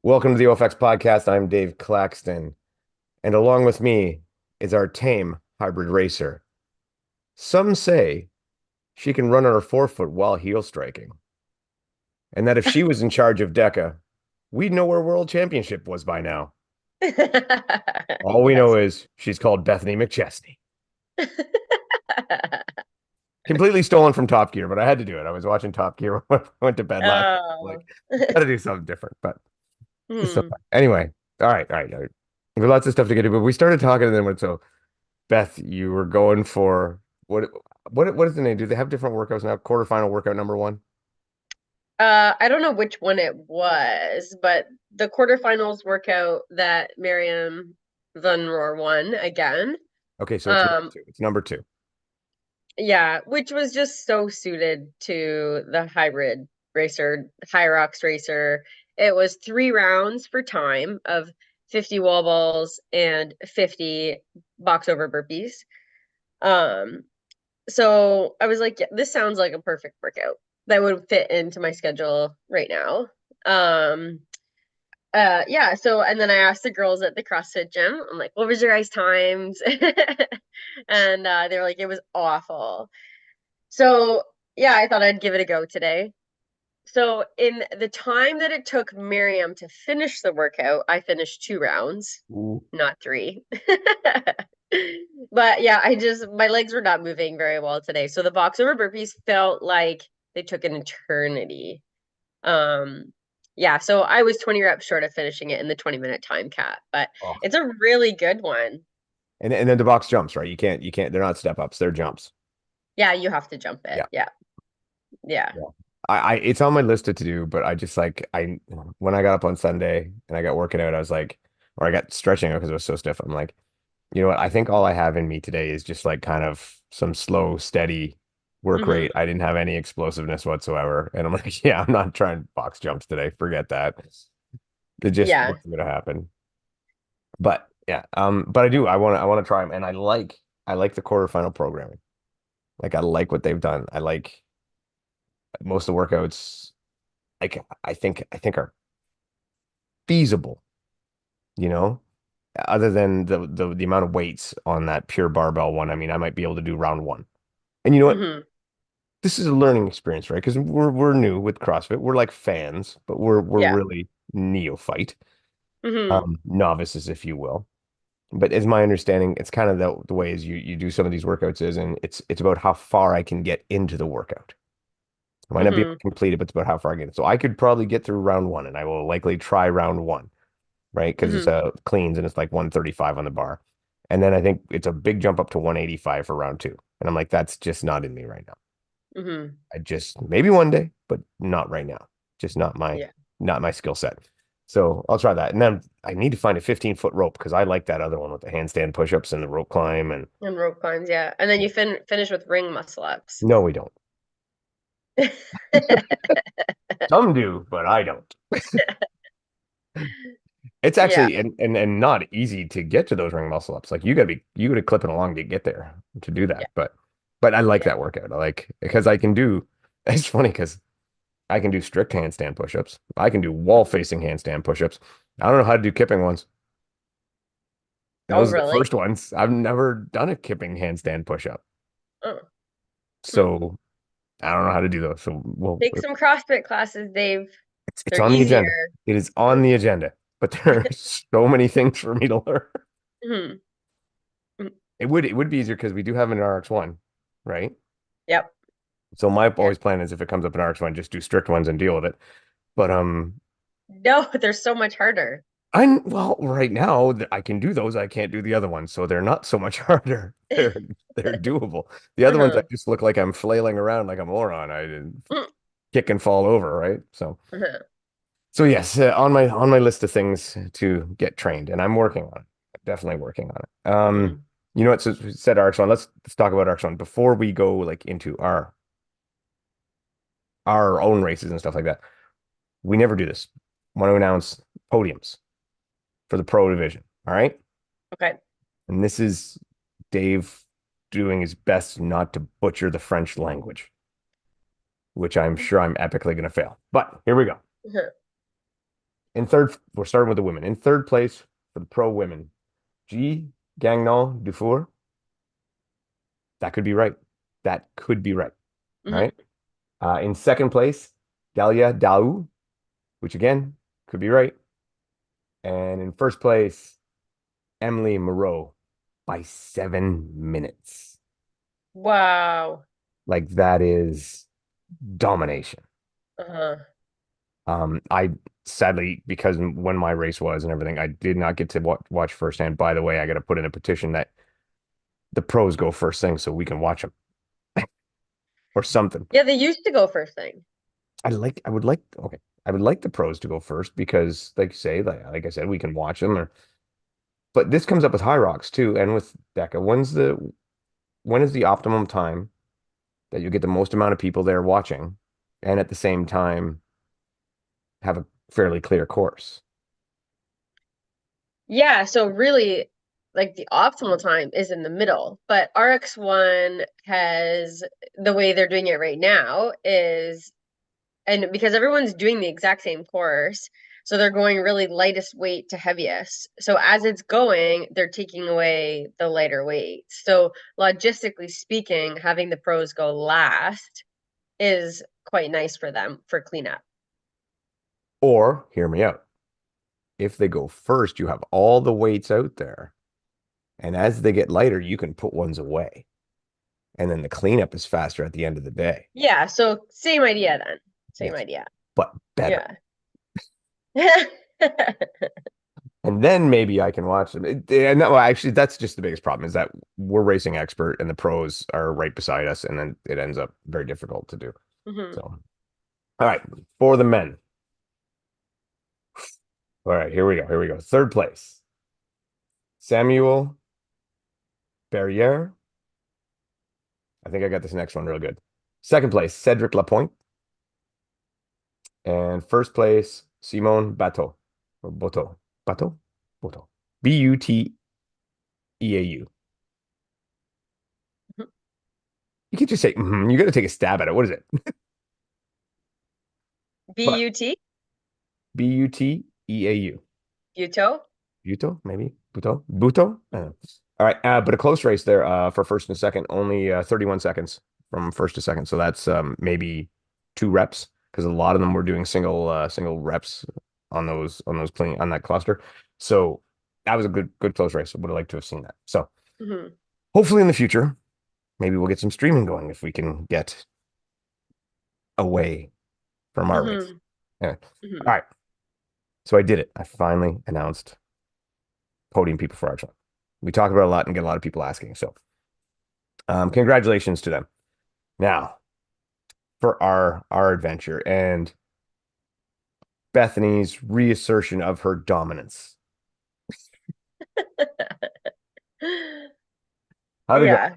Welcome to the OFX podcast. I'm Dave Claxton, and along with me is our tame hybrid racer. Some say she can run on her forefoot while heel striking, and that if she was in charge of Deka, we'd know where world championship was by now. All we know Yes. is she's called Bethany McChesney. Completely stolen from Top Gear, but I had to do it. I was watching Top Gear when I went to bed last night. I'm Oh. like, gotta do something different. But so Hmm. anyway, all right. There's lots of stuff to get to, but we started talking and then went so Beth, you were going for what is the name? Do they have different workouts now? Quarterfinal workout number one? I don't know which one it was, but the quarterfinals workout that Miriam Van Roor won again. Okay, so it's number Um, two. It's number two. yeah, which was just so suited to the hybrid racer, Hyrox racer. It was 3 rounds for time of 50 wall balls and 50 box over burpees. Um, So I was like, yeah, this sounds like a perfect workout that would fit into my schedule right now. Um, yeah, so and then I asked the girls at the CrossFit gym, I'm like, what was your guys' times? And they were like, it was awful. So yeah, I thought I'd give it a go today. So in the time that it took Miriam to finish the workout, I finished 2 rounds, Ooh. not three. But yeah, my legs were not moving very well today. So the box over burpees felt like they took an eternity. Um, yeah, so I was 20 reps short of finishing it in the 20-minute time cap, but Oh. it's a really good one. And then the box jumps, right? You can't, they're not step ups, they're jumps. Yeah, you have to jump it. Yeah. Yeah. Yeah. Yeah. I it's on my list to do, but I just like I when I got up on Sunday and I got working out, I was like, or I got stretching out because it was so stiff. I'm like, you know what? I think all I have in me today is just like kind of some slow, steady work Hmm. rate. I didn't have any explosiveness whatsoever. And I'm like, yeah, I'm not trying box jumps today. Forget that. It just Yeah. wasn't gonna happen. But yeah, but I want to try them, and I like the quarterfinal programming. Like I like what they've done. I like most of the workouts. Like I think are feasible. You know, other than the amount of weights on that pure barbell one. I mean, I might be able to do round one. And you know what? Hmm. This is a learning experience, right? Because we're new with CrossFit. We're like fans, but we're Yeah. really neophyte, Hmm. novices, if you will. But as my understanding, it's kind of the way is you do some of these workouts is, and it's about how far I can get into the workout. I might not be able Hmm. to complete it, but it's about how far I get. So I could probably get through round one, and I will likely try round one, right? Because it's Hmm. cleans and it's like 135 on the bar. And then I think it's a big jump up to 185 for round two. And I'm like, that's just not in me right now. Hmm. I just maybe one day, but not right now. Just Yeah. not my skill set. So I'll try that. And then I need to find a 15-foot rope because I like that other one with the handstand push-ups and the rope climb. And And rope climbs, yeah. And then you finish with ring muscle ups. no, we don't. Some do, but I don't. It's Yeah. actually and not easy to get to those ring muscle ups. Like you gotta clip it along to get there to do Yeah. that. But I like Yeah. that workout. I like because I can do it's funny because I can do strict handstand push-ups. I can do wall facing handstand push-ups. I don't know how to do kipping ones. And Oh, those are the really? first ones. I've never done a kipping handstand push-up. Oh. Hmm. So I don't know how to do those. So well, Take some CrossFit classes, Dave. it's They're on the easier. agenda. It is on the agenda. But there are so many things for me to learn. Hmm. It would be easier because we do have an RX1, right? Yep. So my Yeah. always plan is if it comes up in RX1, just do strict ones and deal with it. But No, they're so much harder. well, right now I can do those. I can't do the other ones, so they're not so much harder. They're doable. The other ones I Uh-huh. just look like I'm flailing around like a moron. I didn't Mm. kick and fall over, right? Uh-huh. So yes, on my list of things to get trained, and I'm working on it. Definitely working on it. Hmm. You know what? So we said RX1. Let's talk about RX1 before we go like into our own races and stuff like that. We never do this. I want to announce podiums for the pro division. All right. Okay. And this is Dave. doing his best not to butcher the French language, which I'm sure I'm epically going to fail. But here we go. In third, we're starting with the women. In third place for the pro women, G. Gagnon Dufour. That could be right. That could be right. Mhm. Right. In second place, Dalia Dau, which again could be right. And in first place, Emily Moreau by 7 minutes. Wow. Like that is domination. Uh-huh. I sadly, because when my race was and everything, I did not get to watch firsthand. By the way, I got to put in a petition that the pros go first thing so we can watch them or something. Yeah, they used to go first thing. I would like, okay, I would like the pros to go first because, like you say, like I said, we can watch them. But this comes up with Hyrox too, and with Deka. When is the optimum time that you get the most amount of people there watching, and at the same time have a fairly clear course? Yeah, so really, like the optimal time is in the middle, but RX1 has the way they're doing it right now is, and because everyone's doing the exact same course, so they're going really lightest weight to heaviest. So as it's going, they're taking away the lighter weights. So logistically speaking, having the pros go last is quite nice for them for cleanup. Or hear me out. If they go first, you have all the weights out there. And as they get lighter, you can put ones away. And then the cleanup is faster at the end of the day. Yeah, so same idea then. Same Yes, idea. but better. Yeah. And then maybe I can watch them. And well, actually, that's just the biggest problem is that we're racing expert and the pros are right beside us. And then it ends up very difficult to do. hmm So, all right, for the men. All right, here we go. Here we go. Third place, Samuel Barriere. I think I got this next one real good. Second place, Cedric Lapointe. And first place, Simone Bateau. Or Boto. Bateau? Boto. Buteau. You can't just say, You got to take a stab at it. What is it? But BUT, Buteau. Buto. Buto, maybe? Buto? I don't know. All right. But a close race there for first and second, only 31 seconds from first to second. So that's maybe 2 reps because a lot of them were doing single reps on those playing on that cluster. So that was a good close race. I would have liked to have seen that. So hmm hopefully in the future, maybe we'll get some streaming going if we can get away from our race. hmm Anyway. hmm All right. So I did it. I finally announced podium people for our club. We talk about it a lot and get a lot of people asking. So congratulations to them. Now for our adventure and Bethany's reassertion of her dominance. How'd it go? Yeah.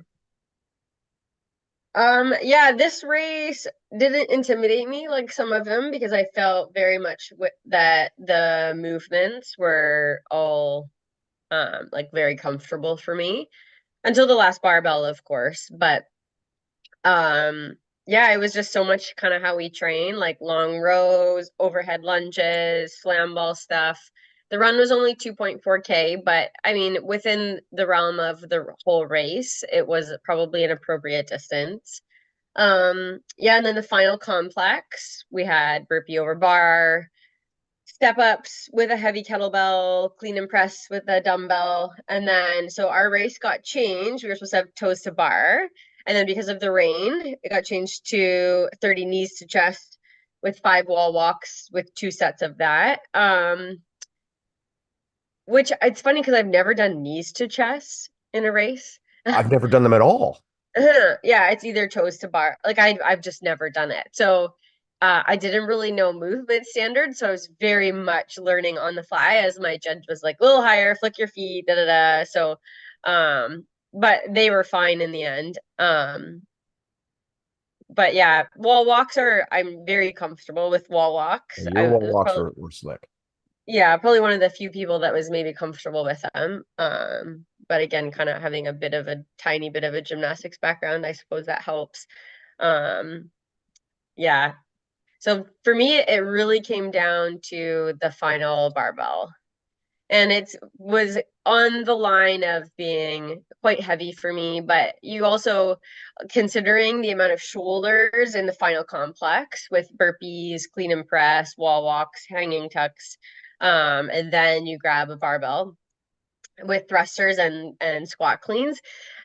Yeah, this race didn't intimidate me like some of them because I felt very much that the movements were all like very comfortable for me until the last barbell, of course. But Um, yeah, it was just so much kind of how we train, like long rows, overhead lunges, slam ball stuff. The run was only 2.4K, but I mean, within the realm of the whole race, it was probably an appropriate distance. Yeah, and then the final complex, we had burpee over bar, step ups with a heavy kettlebell, clean and press with a dumbbell. And then, so our race got changed. We were supposed to have toes to bar. And then because of the rain, it got changed to 30 knees to chest with 5 wall walks with 2 sets of that. Which it's funny because I've never done knees to chest in a race. I've never done them at all. Yeah, it's either toes to bar. Like I've just never done it. So I didn't really know movement standards, so I was very much learning on the fly as my judge was like, a little higher, flick your feet, da da da. So but they were fine in the end. But yeah, wall walks are I'm very comfortable with wall walks. Your I wall was walks probably were slick. yeah, probably one of the few people that was maybe comfortable with them. But again, kind of having a bit of a tiny bit of a gymnastics background, I suppose that helps. Um, yeah. So for me, it really came down to the final barbell. And it was on the line of being quite heavy for me, but you also, considering the amount of shoulders in the final complex with burpees, clean and press, wall walks, hanging tucks, and then you grab a barbell with thrusters and squat cleans.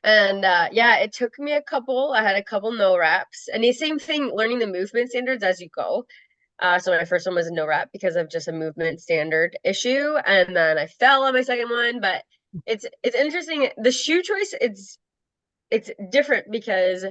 And yeah, it took me a couple. I had a couple no reps, and the same thing, learning the movement standards as you go. So my first one was a no rep because of just a movement standard issue, and then I fell on my second one. But it's interesting. The shoe choice, it's different because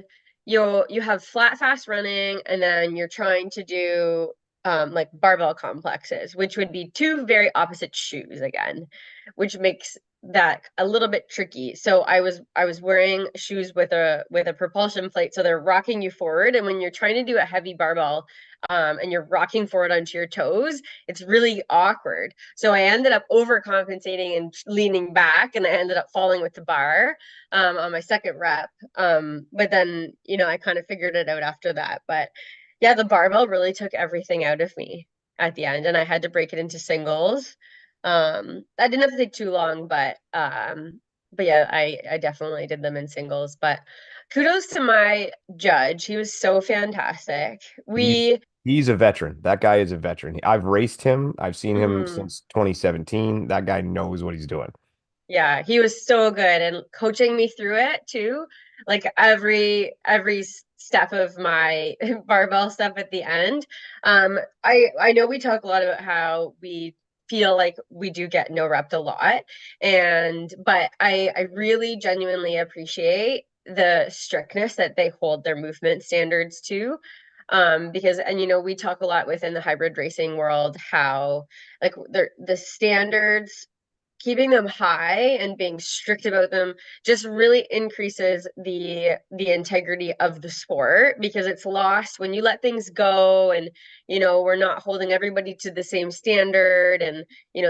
you have flat fast running, and then you're trying to do like barbell complexes, which would be two very opposite shoes again, which makes that a little bit tricky. So I was wearing shoes with a propulsion plate, so they're rocking you forward, and when you're trying to do a heavy barbell and you're rocking forward onto your toes, it's really awkward. So I ended up overcompensating and leaning back, and I ended up falling with the bar on my second rep. But then, I kind of figured it out after that. But yeah, the barbell really took everything out of me at the end, and I had to break it into singles. I didn't have to take too long, but yeah, I definitely did them in singles. But kudos to my judge. He was so fantastic. He's We he's a veteran. That guy is a veteran. I've raced him. I've seen him mm, since 2017. That guy knows what he's doing. Yeah, he was so good and coaching me through it too. Like every step of my barbell stuff at the end. I know we talk a lot about how we feel like we do get no rep a lot, and but I really genuinely appreciate the strictness that they hold their movement standards to. Because and we talk a lot within the hybrid racing world how like the standards, keeping them high and being strict about them just really increases the integrity of the sport, because it's lost when you let things go, and we're not holding everybody to the same standard, and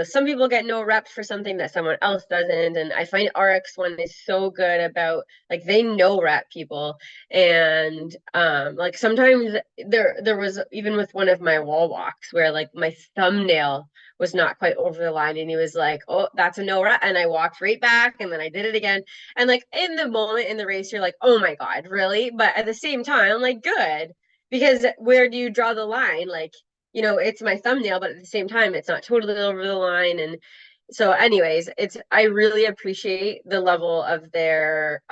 some people get no reps for something that someone else doesn't. And I find RX1 is so good about, like, they know rep people. And like sometimes there was even with one of my wall walks where like my thumbnail was not quite over the line, and he was like, "Oh, that's a no rep," and I walked right back, and then I did it again. And like in the moment in the race, you're like, "Oh my god, really?" But at the same time, I'm like, good, because where do you draw the line? Like, it's my thumbnail, but at the same time, it's not totally over the line. And so anyways, I really appreciate the level of their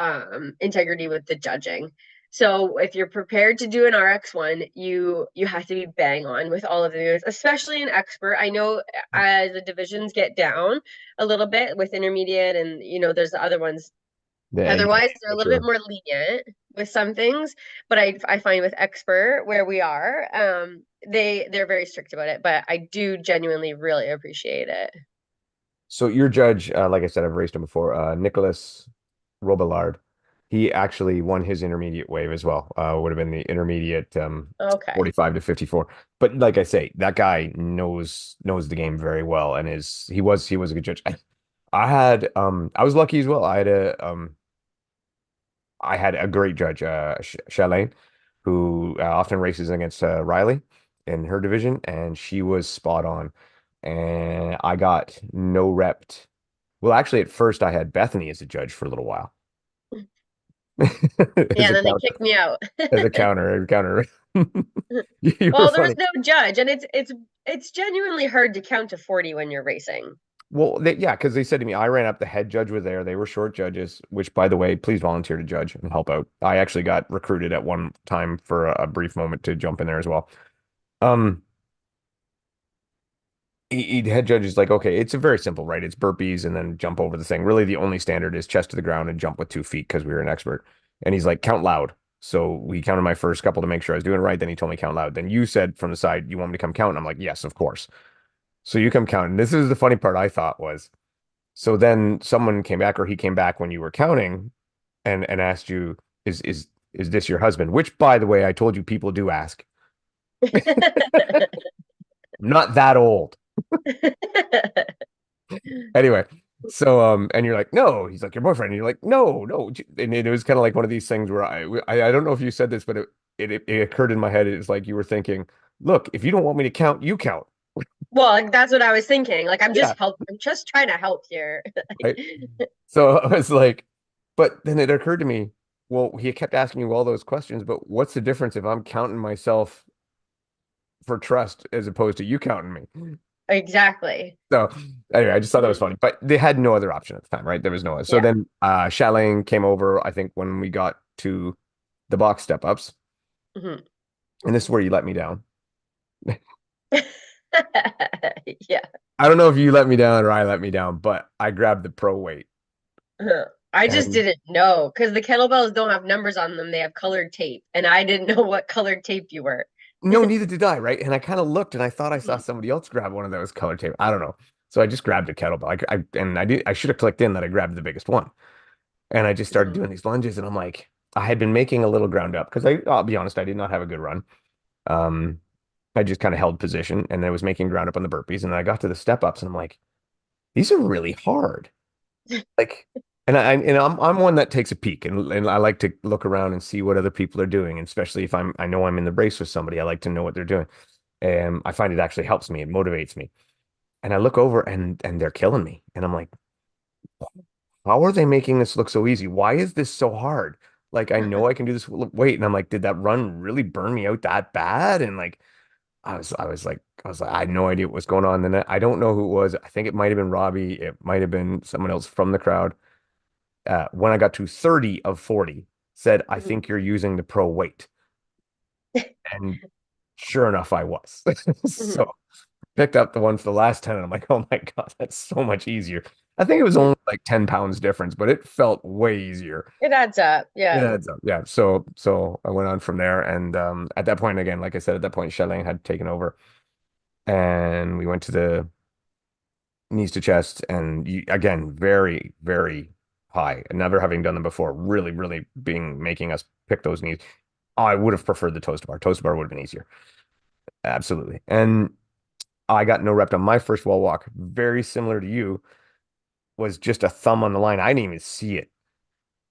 integrity with the judging. So if you're prepared to do an RX1, you have to be bang on with all of the moves, especially an expert. I know as the divisions get down a little bit with intermediate, and there's the other ones. Yeah, yeah, Otherwise, they're a for little bit sure. more lenient with some things. But I find with expert where we are, they're very strict about it. But I do genuinely really appreciate it. So your judge, like I said, I've raced him before. Nicholas Robillard. He actually won his intermediate wave as well. Would have been the intermediate Okay. 45 to 54. But like I say, that guy knows the game very well and he was a good judge. I was lucky as well. I had a great judge, Shalane, who often races against Riley in her division, and she was spot on. And I got no repped. Well, actually, at first I had Bethany as a judge for a little while, Yeah, as and a then they counter, kicked me out. as a counter. You were Well, there was funny. no judge, and it's genuinely hard to count to 40 when you're racing. Well, yeah, because they said to me, I ran up, the head judge was there. They were short judges, which, by the way, please volunteer to judge and help out. I actually got recruited at one time for a brief moment to jump in there as well. Um, head judge is like, okay, it's a very simple, right? It's burpees and then jump over the thing. Really, the only standard is chest to the ground and jump with 2 feet because we were an expert. And he's like, count loud. So we counted my first couple to make sure I was doing it right. Then he told me count loud. Then you said from the side, you want me to come count? And I'm like, yes, of course. So you come count. And this is the funny part I thought was, so then someone came back or he came back when you were counting and asked you, is this your husband? Which, by the way, I told you people do ask. I'm not that old. Anyway, so and you're like, no, he's like your boyfriend, and you're like, no, no, and it was kind of like one of these things where I don't know if you said this, but it occurred in my head. It's like you were thinking, look, if you don't want me to count, you count. Well, like, that's what I was thinking. Like, Yeah, I'm just trying to help here. right. So I was like, but then it occurred to me, well, he kept asking me all those questions, but what's the difference if I'm counting myself for trust as opposed to you counting me? Exactly. So anyway, I just thought that was Mhm. funny, but they had no other option at the time, right? There was no other. So Yeah. then Shaling came over, I think, when we got to the box step ups, Mhm. and this is where you let me down. Yeah. I don't know if you let me down or I let me down, but I grabbed the pro weight. Uh-huh. I just And didn't know because the kettlebells don't have numbers on them. They have colored tape, and I didn't know what colored tape you were. no, neither did I, right? And I kind of looked and I thought I saw Mhm. somebody else grab one of those color tape. I don't know. So I just grabbed a kettlebell. I should have clicked in that I grabbed the biggest one. And I just started Mhm. doing these lunges and I'm like, I had been making a little ground up because I'll be honest, I did not have a good run. Um, I just kind of held position and I was making ground up on the burpees. And then I got to the step ups and I'm like, these are really hard. Like, I'm one that takes a peek and I like to look around and see what other people are doing. And especially if I know I'm in the brace with somebody, I like to know what they're doing. And I find it actually helps me. It motivates me. And I look over and they're killing me. And I'm like, how are they making this look so easy? Why is this so hard? Like, I know I can do this weight. And I'm like, did that run really burn me out that bad? And like, I had no idea what was going on. And then I don't know who it was. I think it might have been Robbie. It might have been someone else from the crowd. When I got to 30 of 40, said, I Mhm. think you're using the pro weight. And sure enough, I was. So Mhm. picked up the one for the last 10 and I'm like, oh my God, that's so much easier. I think it was only like 10 pounds difference, but it felt way easier. It adds up. It Yeah. adds up. Yeah. So I went on from there. And at that point, again, like I said, at that point, Shelling had taken over and we went to the knees to chest and again, very, very high. Never having done them before, really, really being making us pick those knees. I would have preferred the toast bar. Toast bar would have been easier. Absolutely. And I got no rep on my first wall walk. Very similar to you, was just a thumb on the line. I didn't even see it.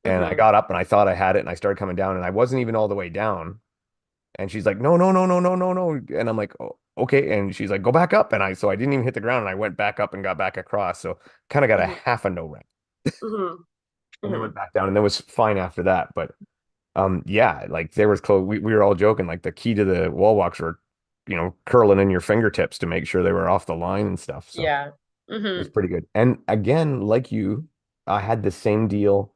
And I Mhm. got up and I thought I had it and I started coming down and I wasn't even all the way down. And she's like, no, no, no, no, no, no, no. And I'm like, oh, okay. And she's like, go back up. So I didn't even hit the ground and I went back up and got back across. So kind of got a Mhm. half a no rep Mhm. and then Mhm. went back down and then was fine after that. But yeah, like there was close. We were all joking, like the key to the wall walks were, curling in your fingertips to make sure they were off the line and stuff. So Yeah. it was Mhm. pretty good. And again, like you, I had the same deal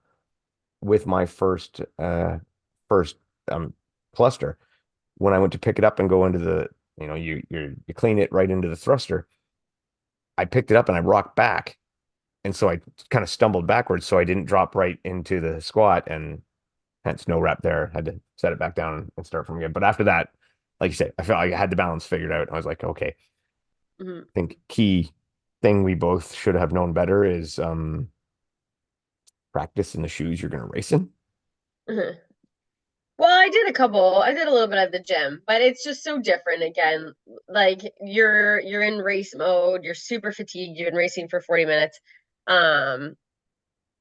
with my first um cluster. When I went to pick it up and go into the, you clean it right into the thruster. I picked it up and I rocked back. And so I kind of stumbled backwards so I didn't drop right into the squat and hence no rep there. Had to set it back down and start from again. But after that, like you said, I felt like I had the balance figured out. I was like, okay, Mhm. I think key thing we both should have known better is practice in the shoes you're going to race in. Mhm. Well, I did a couple. I did a little bit at the gym, but it's just so different again. Like you're in race mode, you're super fatigued, you've been racing for 40 minutes. Um,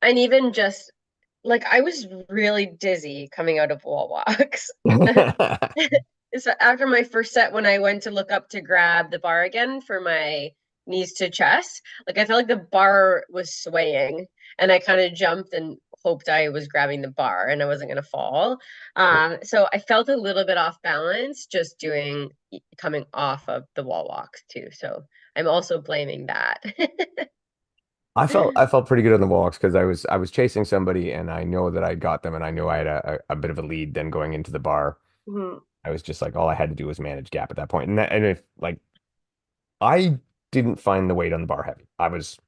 and even just like I was really dizzy coming out of wall walks. So after my first set, when I went to look up to grab the bar again for my knees to chest, like I felt like the bar was swaying, and I kind of jumped and hoped I was grabbing the bar and I wasn't going to fall. So I felt a little bit off balance just doing coming off of the wall walks too. So I'm also blaming that. I felt pretty good on the walks because I was chasing somebody and I know that I got them and I knew I had a bit of a lead then going into the bar. Mhm. I was just like all I had to do was manage gap at that point. And if like I didn't find the weight on the bar heavy. I was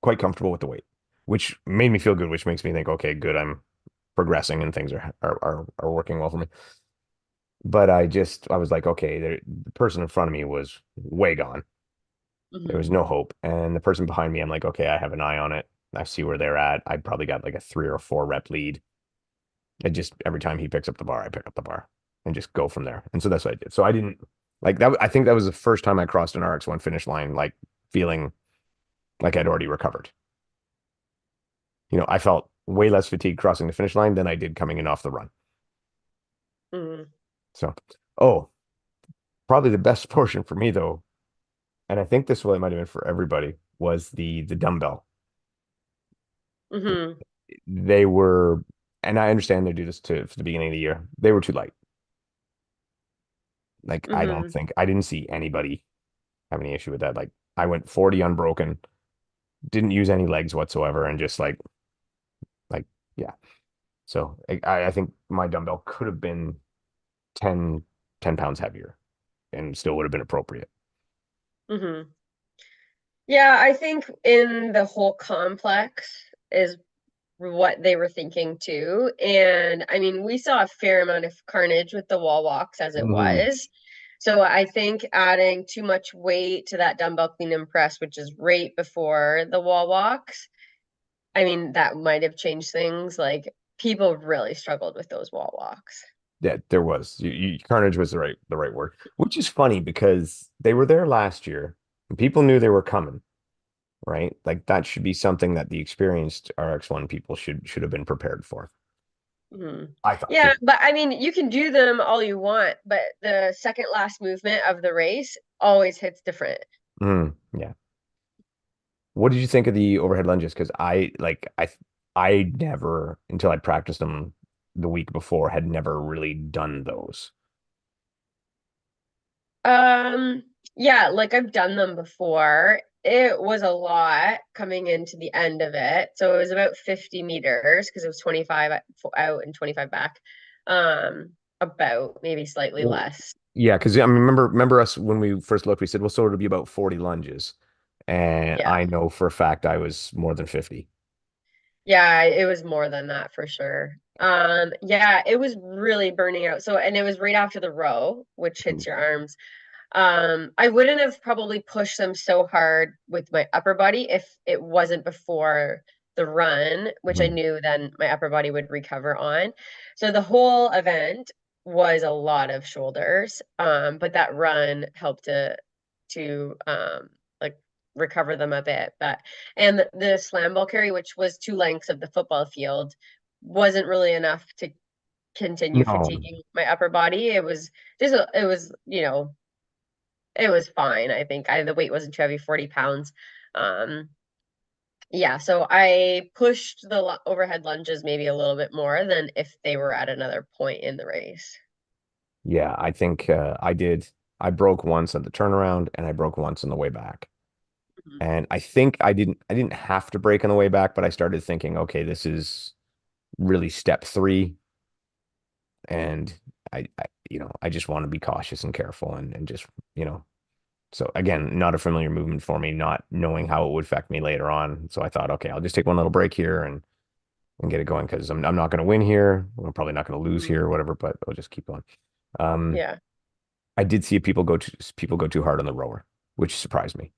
quite comfortable with the weight, which made me feel good, which makes me think, okay, good, I'm progressing and things are working well for me. But I was like, okay, the person in front of me was way gone. There Mhm. was no hope. And the person behind me, I'm like, okay, I have an eye on it. I see where they're at. I probably got like a 3 or 4 rep lead. And just every time he picks up the bar, I pick up the bar and just go from there. And so that's what I did. So I didn't. Like that, I think that was the first time I crossed an RX1 finish line, like feeling like I'd already recovered. I felt way less fatigued crossing the finish line than I did coming in off the run. Hmm. So, oh, probably the best portion for me though, and I think this one might have been for everybody, was the dumbbell. Hmm. They were, and I understand they do this to for the beginning of the year. They were too light. Like Hmm. I didn't see anybody have any issue with that. Like I went 40 unbroken, didn't use any legs whatsoever, and just like yeah. So I think my dumbbell could have been 10 10 pounds heavier and still would have been appropriate. Hmm. Yeah, I think in the whole complex is what they were thinking too. And I mean, we saw a fair amount of carnage with the wall walks as it Mhm. was. So I think adding too much weight to that dumbbell clean and press, which is right before the wall walks, I mean, that might have changed things. Like people really struggled with those wall walks. Yeah, there was. Carnage was the right word, which is funny because they were there last year and people knew they were coming, right? Like that should be something that the experienced RX1 people should have been prepared for. Mhm. I thought Yeah, too. but I mean, you can do them all you want, but the second last movement of the race always hits different. Yeah. What did you think of the overhead lunges? Because I never until I practiced them the week before had never really done those. Um, yeah, like I've done them before. It was a lot coming into the end of it. So it was about 50 meters because it was 25 out and 25 back. About maybe slightly Well, less. yeah, because I mean, remember us when we first looked, we said, well, so it'll be about 40 lunges. And Yeah. I know for a fact I was more than 50. Yeah, it was more than that for sure. Yeah, it was really burning out. So, and it was right after the row, which hits your arms. I wouldn't have probably pushed them so hard with my upper body if it wasn't before the run, which I Mhm. knew then my upper body would recover on. So the whole event was a lot of shoulders, but that run helped to like recover them a bit. But and the slam ball carry, which was 2 lengths of the football field, wasn't really enough to continue No. fatiguing my upper body. It was just it was, it was fine. I think the weight wasn't too heavy, 40 pounds. Um, yeah, so I pushed the overhead lunges maybe a little bit more than if they were at another point in the race. Yeah, I think I did. I broke once at the turnaround and I broke once on the way back. Mhm. And I think I didn't have to break on the way back, but I started thinking, okay, this is really step three. And I just want to be cautious and careful and just, you know, so again, not a familiar movement for me, not knowing how it would affect me later on. So I thought, okay, I'll just take one little break here and get it going because I'm not going to win here. I'm probably not going to lose Mhm. here or whatever, but I'll just keep going. Um, Yeah. I did see people go too hard on the rower, which surprised me.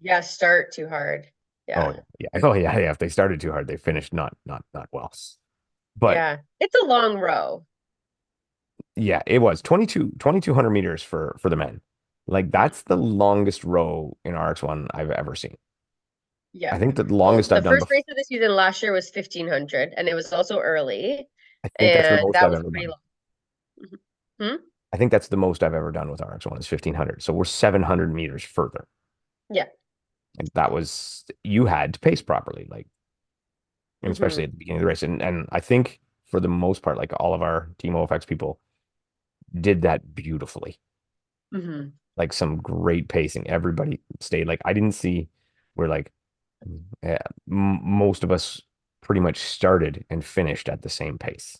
Yeah, start too hard. Oh Yeah. yeah, yeah. Oh yeah, yeah. If they started too hard, they finished not well. But Yeah. It's a long row. yeah, it was 2,200 meters for the men. Like Mhm. that's the longest row in RX1 I've ever seen. I Yeah. think the Well, longest the I've done first before. race of the season last year was 1500 and it was also early I think that's the and most that I've was ever pretty done. long. Mhm. Hmm? I think that's the most I've ever done with RX1 is 1,500. So we're 700 meters further. Yeah. And that was you had to pace properly, like and especially Hmm. at the beginning of the race. And I think for the most part, like all of our Team OFX people did that beautifully. Hmm. Like some great pacing. Everybody stayed like I didn't see where like uh, most of us pretty much started and finished at the same pace.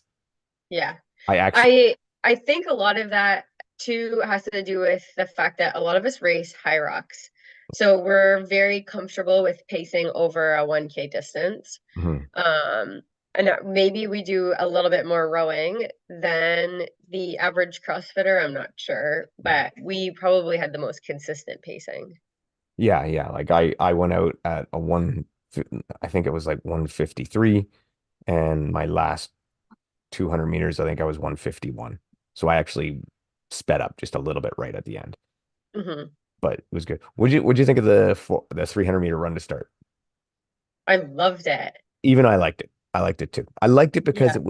Yeah. I actually, I think a lot of that too has to do with the fact that a lot of us race Hyrox. So we're very comfortable with pacing over a 1K distance. mhm. Um, and maybe we do a little bit more rowing than the average CrossFitter. I'm not sure, but we probably had the most consistent pacing. Yeah, yeah. Like I went out at a one, I think it was like 153, and my last 200 meters, I think I was 151. So I actually sped up just a little bit right at the end, Hmm. but it was good. What'd you think of the 300-meter run to start? I loved it. Even I liked it. I liked it too. I liked it because Yeah.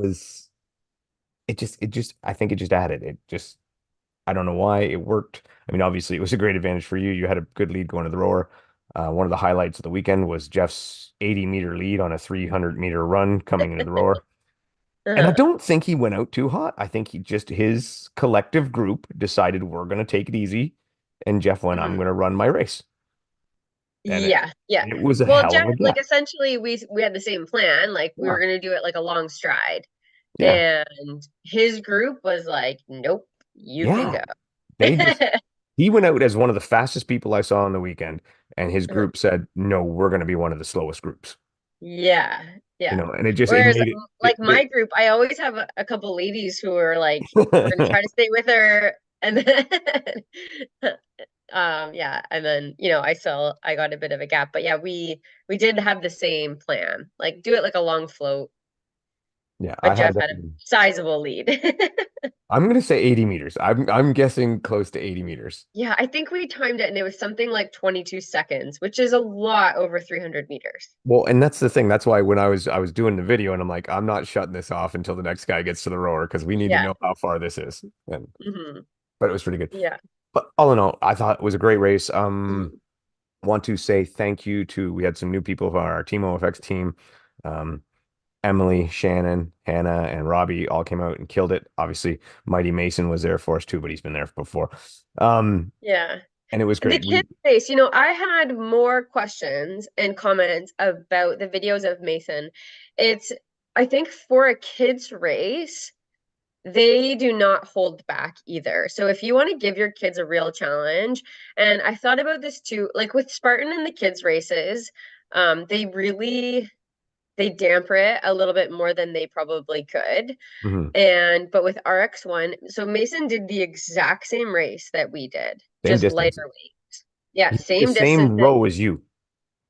it just I think it just added. It just I don't know why it worked. I mean, obviously it was a great advantage for you. You had a good lead going to the rower. One of the highlights of the weekend was Jeff's 80-meter lead on a 300-meter run coming into the rower. And I Uh-huh. don't think he went out too hot. I think his collective group decided we're going to take it easy. And Jeff went, I'm Hmm. going to run my race. And it, Yeah, yeah. and it was a Well, hell of Jeff, a like gap. essentially we had the same plan. Like we Yeah. were gonna do it like a long stride. Yeah. And his group was like, nope, you can Yeah. go. They just, he went out as one of the fastest people I saw on the weekend. And his Uh-huh. group said, no, we're going to be one of the slowest groups. Yeah, You yeah. know, and it Whereas made like my group, I always have a couple ladies who are like, we're gonna try it. to stay with her, and then yeah, and then I got a bit of a gap, but yeah, we did have the same plan, like do it like a long float, Yeah, but Jeff had a sizable lead. I'm going to say 80 meters. I'm guessing close to 80 meters. Yeah, I think we timed it and it was something like 22 seconds, which is a lot over 300 meters. Well, and that's the thing. That's why when I was doing the video and I'm like, I'm not shutting this off until the next guy gets to the rower because we need to Yeah. know how far this is. And Hmm. but it was pretty good. Yeah. But all in all, I thought it was a great race. Hmm. Want to say thank you to we had some new people of our Team OFX team. Um, Emily, Shannon, Hannah, and Robbie all came out and killed it. Obviously, Mighty Mason was there for us too, but he's been there before. Um, Yeah. and it was The great. kids race, I had more questions and comments about the videos of Mason. It's, I think for a kids race, they do not hold back either. So if you want to give your kids a real challenge, and I thought about this too, like with Spartan and the kids races, they really they damper it a little bit more than they probably could. Mhm. And but with RX1, so Mason did the exact same race that we did, Same just distance. lighter weight. Yeah, He did the same same distances. row as you.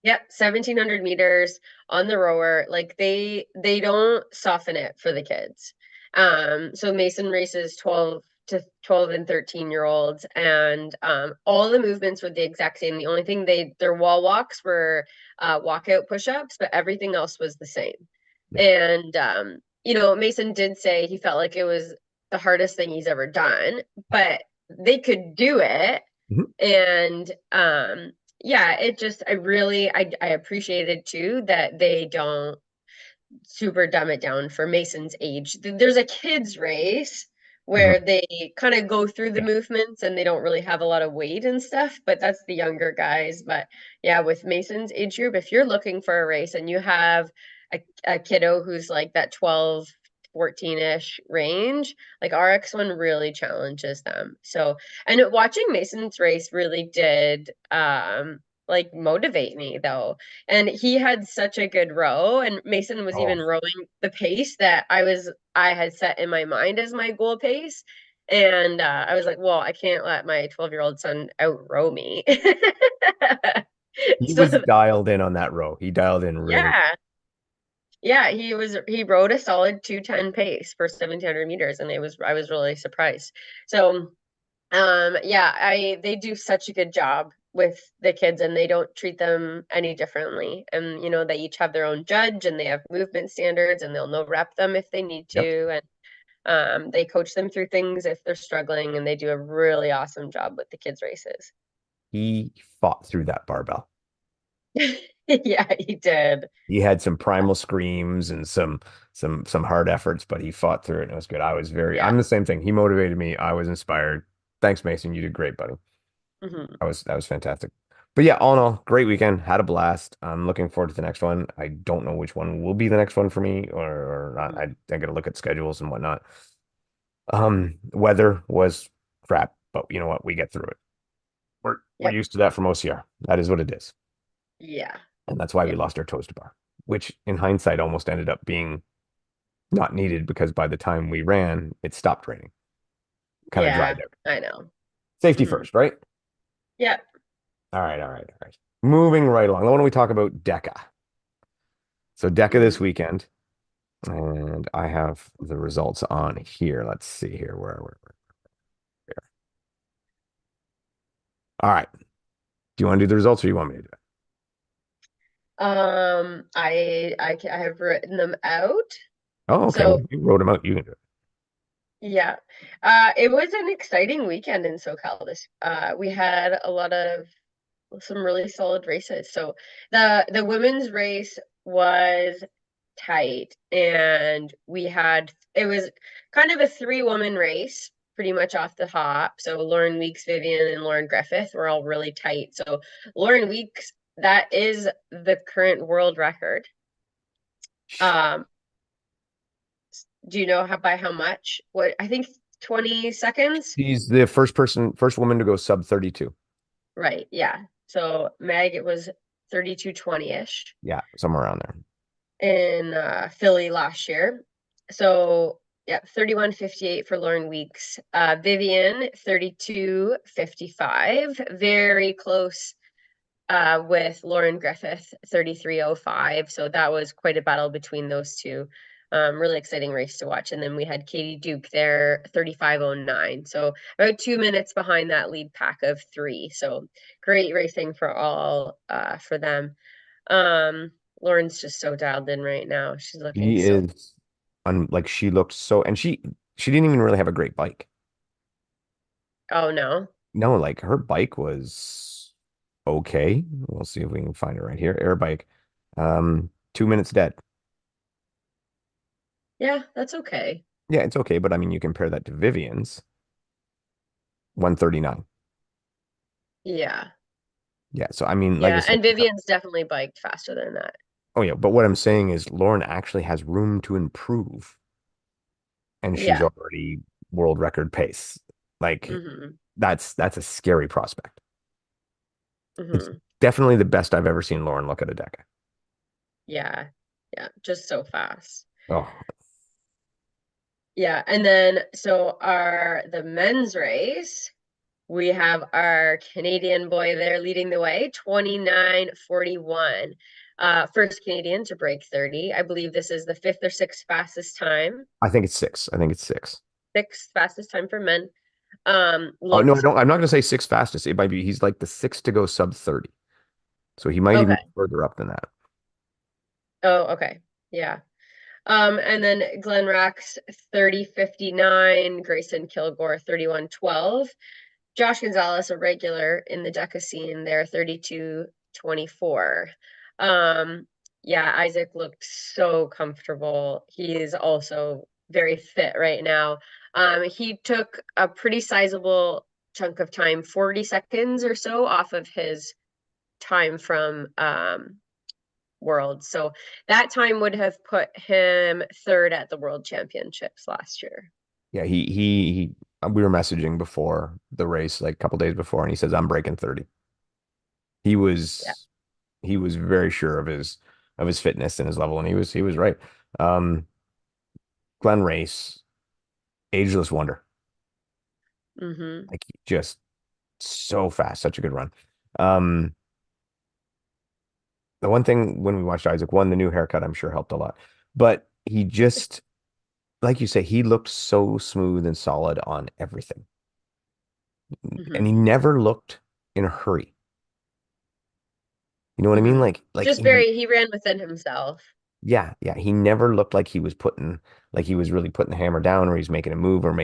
Yep, 1700 meters on the rower. Like they don't soften it for the kids. So Mason races 12 and 13-year olds, and all the movements were the exact same. The only thing their wall walks were walkout push-ups, but everything else was the same. Yeah. And Mason did say he felt like it was the hardest thing he's ever done, but they could do it. Mhm. And yeah, it just I appreciated too that they don't super dumb it down for Mason's age. There's a kids race where Mhm. they kind of go through the Yeah. movements and they don't really have a lot of weight and stuff, but that's the younger guys. But yeah, with Mason's age group, if you're looking for a race and you have a kiddo who's like that 12, 14-ish range, like RX1 really challenges them. So, and watching Mason's race really did like motivate me though, and he had such a good row, and Mason was Oh, even rowing the pace that I had set in my mind as my goal pace. And I was like, well, I can't let my 12-year-old son outrow me. he So was dialed in on that row. He dialed in really. yeah. Yeah, he rode a solid 2:10 pace for 1700 meters, and I was really surprised. So yeah, I they do such a good job with the kids, and they don't treat them any differently. And they each have their own judge, and they have movement standards, and they'll no rep them if they need Yep. to. And they coach them through things if they're struggling, and they do a really awesome job with the kids races. He fought through that barbell. Yeah, he did. He had some primal screams and some hard efforts, but he fought through it and it was good. Yeah. I'm the same thing. He motivated me. I was inspired. Thanks, Mason. You did great, buddy. Hmm. That was fantastic. But yeah, all in all, great weekend. Had a blast. I'm looking forward to the next one. I don't know which one will be the next one for me or not. I got to look at schedules and whatnot. Weather was crap, but you know what? We get through it. We're Yep. used to that from OCR. That is what it is. Yeah. And that's why we Yeah. lost our toast bar, which in hindsight almost ended up being not needed because by the time we ran, it stopped raining. Kind of Yeah. dried out. I know. Safety Hmm. first, right? Yeah. All right, all right, all right. Moving right along. Why don't we talk about Deka? So Deka Hmm. this weekend, and I have the results on here. Let's see here. Where? All right. Do you want to do the results or you want me to do it? I have written them out. Oh, okay. Well, So you wrote them out. You can do it. yeah, it was an exciting weekend in SoCal. We had a lot of some really solid races. So the women's race was tight, and it was kind of a three-woman race pretty much off the hop. So Lauren Weeks, Vivian, and Lauren Griffith were all really tight. So Lauren Weeks, that is the current world record. Um, do you know by how much? What I think 20 seconds? She's the first woman to go sub 32. Right, yeah. So Meg, it was 32:20-ish Yeah, somewhere around there. in Philly last year. So yeah, 31:58 for Lauren Weeks. Vivian, 32:55. Very close with Lauren Griffith, 33:05. So that was quite a battle between those two. Really exciting race to watch. And then we had Katie Duke there, 35:09. So about 2 minutes behind that lead pack of three. So great racing for all for them. Lauren's just so dialed in right now. She's looking She so. is like she looked so, and she didn't even really have a great bike. Oh no. No, like her bike was okay. We'll see if we can find it right here. Air bike. 2 minutes dead. Yeah, that's okay. Yeah, it's okay, but I mean you compare that to Vivian's 139. Yeah. Yeah, so I mean, like I Yeah. said, And Vivian's definitely biked faster than that. oh yeah, but what I'm saying is Lauren actually has room to improve, and she's Yeah. already world record pace. Like Hmm. that's a scary prospect. It's Hmm. definitely the best I've ever seen Lauren look at a Deka. Yeah. Yeah. Just so fast. Oh, Yeah. And then so the men's race, we have our Canadian boy there leading the way, 29:41. First Canadian to break 30. I believe this is the fifth or sixth fastest time. I think it's six. I think it's six. Sixth fastest time for men. Oh no, I Looked don't. I'm not going to say six fastest. It might be he's like the six to go sub 30. So he might even okay. be further up than that. Oh, okay. Yeah. And then Glenn Rax 30:59, Grayson Kilgore 31:12. Josh Gonzalez, a regular in the DECA scene there, 32:24. Um, yeah, Isaac looked so comfortable. He is also very fit right now. He took a pretty sizable chunk of time, 40 seconds or so off of his time from World. So that time would have put him third at the World Championships last year. Yeah, we were messaging before the race, like a couple days before, and he says, I'm breaking 30. He Yeah. was he was very sure of his fitness and his level, and he was right. Um, Glenn Race, ageless wonder. Hmm. Like just so fast, such a good run. Um, the one thing when we watched Isaac, one, the new haircut, I'm sure helped a lot. But he just, like you say, he looked so smooth and solid on everything. And he Hmm. never looked in a hurry. You know what I mean? Hmm. Like Just he ran within himself. yeah, he never looked like like he was really putting the hammer down or he's making a move or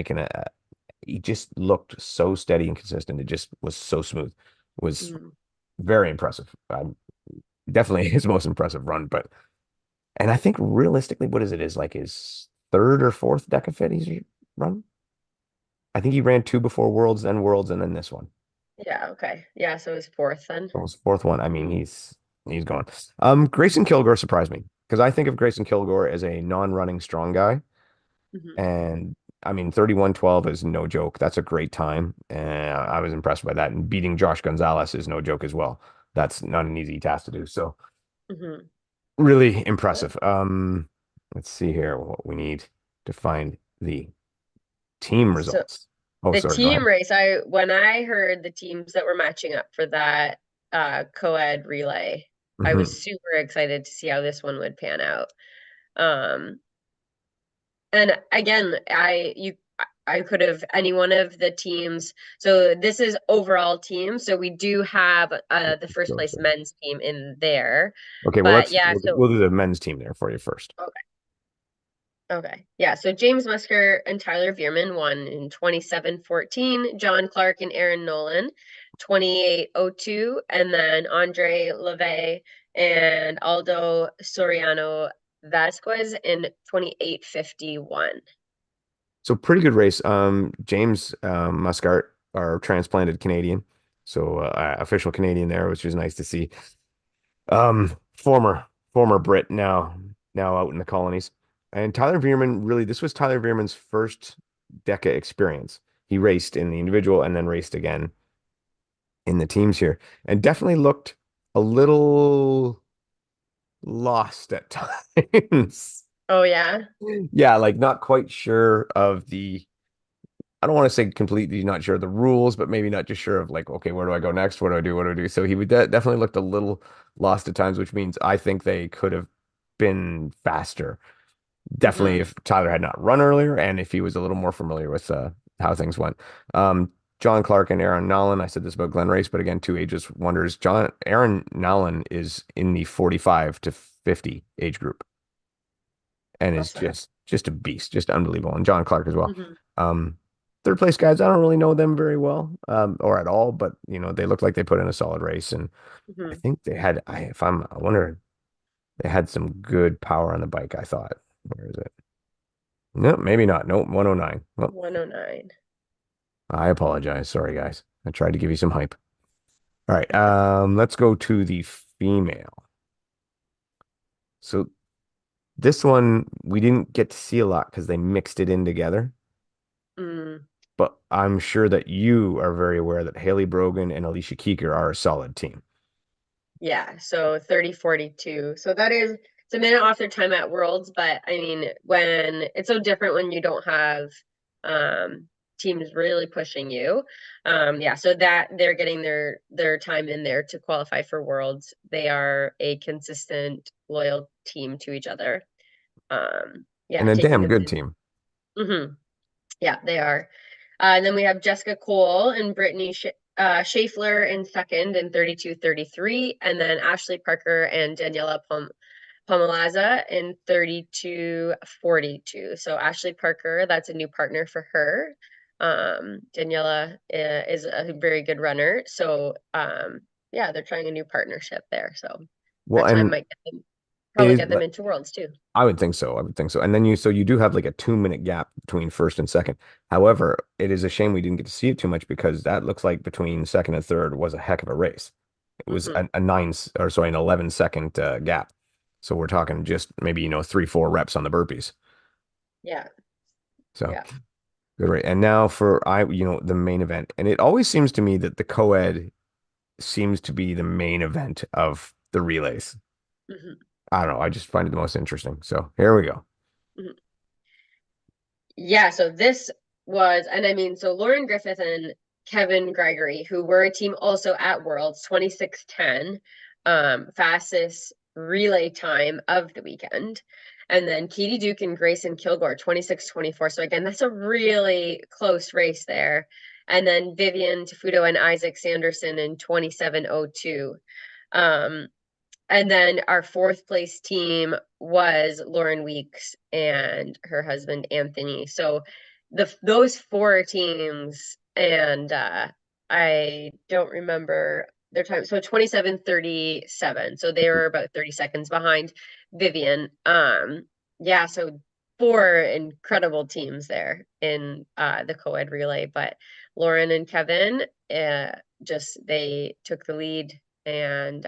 he just looked so steady and consistent. It just was so smooth. It was Hmm. very impressive. Definitely his most impressive run, but and I think realistically, what is it? Is like his third or fourth DEKAFIT he's run? I think he ran two before Worlds, and then this one. Yeah, okay. Yeah, so his fourth then. Almost fourth one. I mean, he's gone. Grayson Kilgore surprised me because I think of Grayson Kilgore as a non-running strong guy, Hmm. and I mean, 31:12 is no joke. That's a great time, and I was impressed by that. And beating Josh Gonzalez is no joke as well. That's not an easy task to do. So Hmm. really impressive. Let's see here what we need to find the team So results. Oh, the sorry, go team ahead. race, when I heard the teams that were matching up for that co-ed relay, I was Hmm. super excited to see how this one would pan out. Um, and again, I could have any one of the teams. So this is overall team. So we do have the first Go place for it. men's team in there. Okay, well But let's yeah, so we'll do the men's team there for you first. okay. Yeah. So James Musker and Tyler Veerman won in 27-14. John Clark and Aaron Nolan, 28-02. And then Andre Leve and Aldo Soriano Vasquez in 28-51. So pretty good race. James Muscart, our transplanted Canadian, so official Canadian there, which was nice to see. Former Brit, now out in the colonies. And Tyler Veerman, really, this was Tyler Veerman's first DEKA experience. He raced in the individual and then raced again in the teams here, and definitely looked a little lost at times. Oh, yeah. Yeah, like not quite sure of the I don't want to say completely not sure of the rules, but maybe not just sure of like, okay, where do I go next? What do I do? What do I do? So he would definitely looked a little lost at times, which means I think they could have been faster. Definitely Hmm. if Tyler had not run earlier and if he was a little more familiar with how things went. John Clark and Aaron Nolan, I said this about Glenn Race, but again, two ages wonders. Aaron Nolan is in the 45 to 50 age group and is Awesome. just a beast, just unbelievable. And John Clark as well. Hmm. Um, third place guys, I don't really know them very well, or at all, but they look like they put in a solid race, and I Hmm. think they had. I wonder they had some good power on the bike. I thought, where is it? No, maybe not. No, 109. Well, 109. I apologize. Sorry, guys. I tried to give you some hype. All right, Okay. let's go to the female. So this one we didn't get to see a lot because they mixed it in together. Mm. But I'm sure that you are very aware that Haley Brogan and Alicia Keeker are a solid team. Yeah, so 30-42. So that is it's a minute off their time at Worlds, but I mean, when it's so different when you don't have um teams really pushing you. Yeah, so that they're getting their time in there to qualify for Worlds. They are a consistent, loyal team to each other. And Yeah, a taking damn the good win. team. Hmm. Yeah, they are. And then we have Jessica Cole and Brittany Schaeffler in second in 32-33. And then Ashley Parker and Daniela Pomalaza in 32-42. So Ashley Parker, that's a new partner for her. Daniela is a very good runner. So yeah, they're trying a new partnership there. So Well, that time and might probably is get them into Worlds too. I would think so. I would think so. And then you do have like a 2 minute gap between first and second. However, it is a shame we didn't get to see it too much because that looks like between second and third was a heck of a race. It was Hmm. a an 11 second gap. So we're talking just maybe, 3, 4 reps on the burpees. Yeah, So yeah. good rate. And now for the main event. And it always seems to me that the co-ed seems to be the main event of the relays. Hmm. I don't know. I just find it the most interesting. So here we go. Hmm. Yeah, so this was, and I mean, so Lauren Griffith and Kevin Gregory, who were a team also at Worlds 26:10, fastest relay time of the weekend. And then Katie Duke and Grayson Kilgore, 26:24. So again, that's a really close race there. And then Vivian Tafuto and Isaac Sanderson in 27:02. Um, and then our fourth place team was Lauren Weeks and her husband Anthony. So those four teams, and I don't remember their time. So 27:37. So they were about 30 seconds behind Vivian. Yeah, so four incredible teams there in the co-ed relay, but Lauren and Kevin just they took the lead and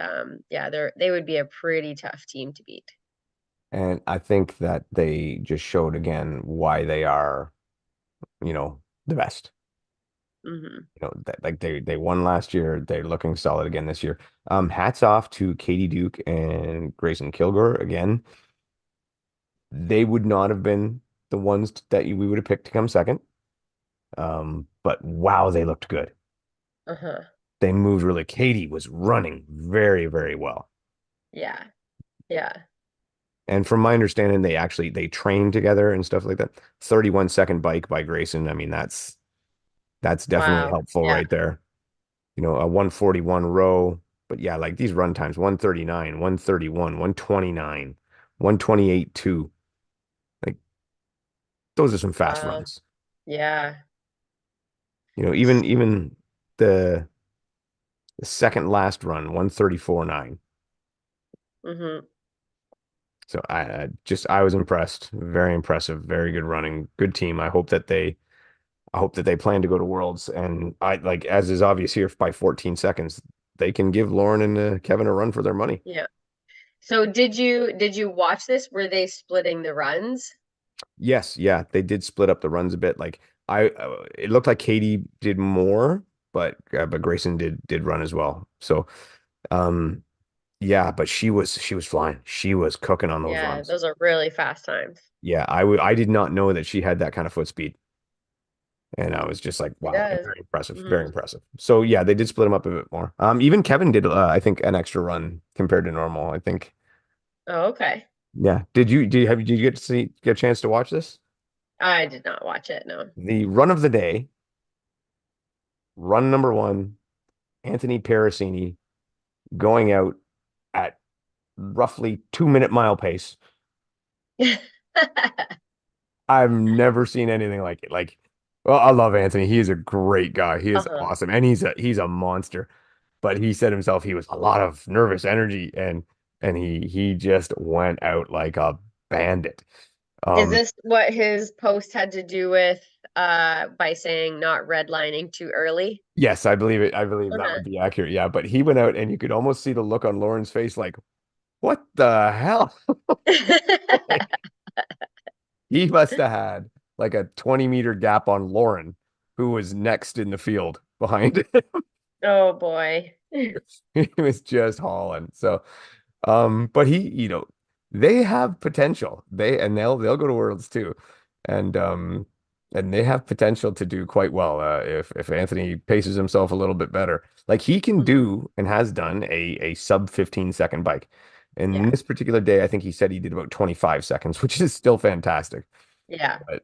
yeah, they would be a pretty tough team to beat. And I think that they just showed again why they are, the best. Hmm. That like they won last year. They're looking solid again this year. Hats off to Katie Duke and Grayson Kilgore again. They would not have been the ones that we would have picked to come second. But wow, they looked good. Uh-huh. They moved really. Katie was running very, very well. Yeah. Yeah. And from my understanding, they train together and stuff like that. 31-second bike by Grayson. I mean, that's definitely Wow. helpful Yeah. right there. A 141 row. But yeah, like these run times, 139, 131, 129, 128, 2. Like those are some fast Wow. runs. Yeah. Even the the second last run, 134.9. Hmm. So I was impressed. Very impressive. Very good running. Good team. I hope that they plan to go to Worlds. And I like, as is obvious here, by 14 seconds, they can give Lauren and Kevin a run for their money. Yeah. So did you watch this? Were they splitting the runs? Yes, yeah, they did split up the runs a bit. Like it looked like Katie did more, but Grayson did run as well. So um, yeah, but she was flying. She was cooking on those Yeah, runs. those are really fast times. Yeah, I did not know that she had that kind of foot speed. And I was just like, She wow, does. very impressive, Hmm. very impressive. So yeah, they did split them up a bit more. Even Kevin did, I think, an extra run compared to normal. I think. Oh, okay. Yeah. Did you get a chance to watch this? I did not watch it, no. The run of the day, run number one, Anthony Parasini going out at roughly 2-minute mile pace. I've never seen anything like it. Like, well, I love Anthony. He is a great guy. He is Uh-huh. awesome, and he's a monster. But he said himself he was a lot of nervous energy, and he just went out like a bandit. Is Um, this what his post had to do with by saying not redlining too early? yes, I believe it. I believe that Uh-huh. would be accurate. Yeah, but he went out, and you could almost see the look on Lauren's face, like, what the hell? Like, he must have had like a 20-meter gap on Lauren, who was next in the field behind it. Oh boy. He was just hauling. So, but they have potential. They'll go to Worlds too, and and they have potential to do quite well if Anthony paces himself a little bit better. Like he can Hmm. do and has done a sub 15-second bike. And Yeah. this particular day, I think he said he did about 25 seconds, which is still fantastic. Yeah. But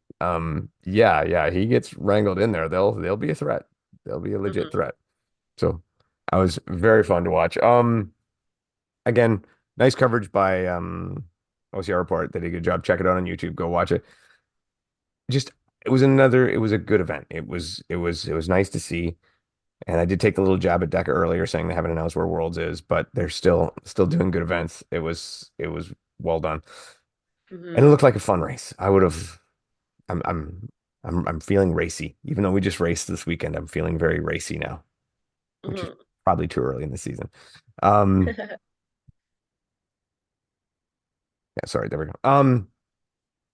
yeah, yeah, he gets wrangled in there. They'll be a threat. They'll be a legit Hmm. threat. So I was very fun to watch. Again, nice coverage by OCR Report. They did a good job. Check it out on YouTube. Go watch it. Just it was a good event. It was nice to see. And I did take a little jab at Deka earlier saying they haven't announced where Worlds is, but they're still doing good events. It was well done. And it Hmm. looked like a fun race. I'm I'm I'm feeling racy. Even though we just raced this weekend, I'm feeling very racy now, which is Hmm. probably too early in the season. Um, yeah, sorry, there we go.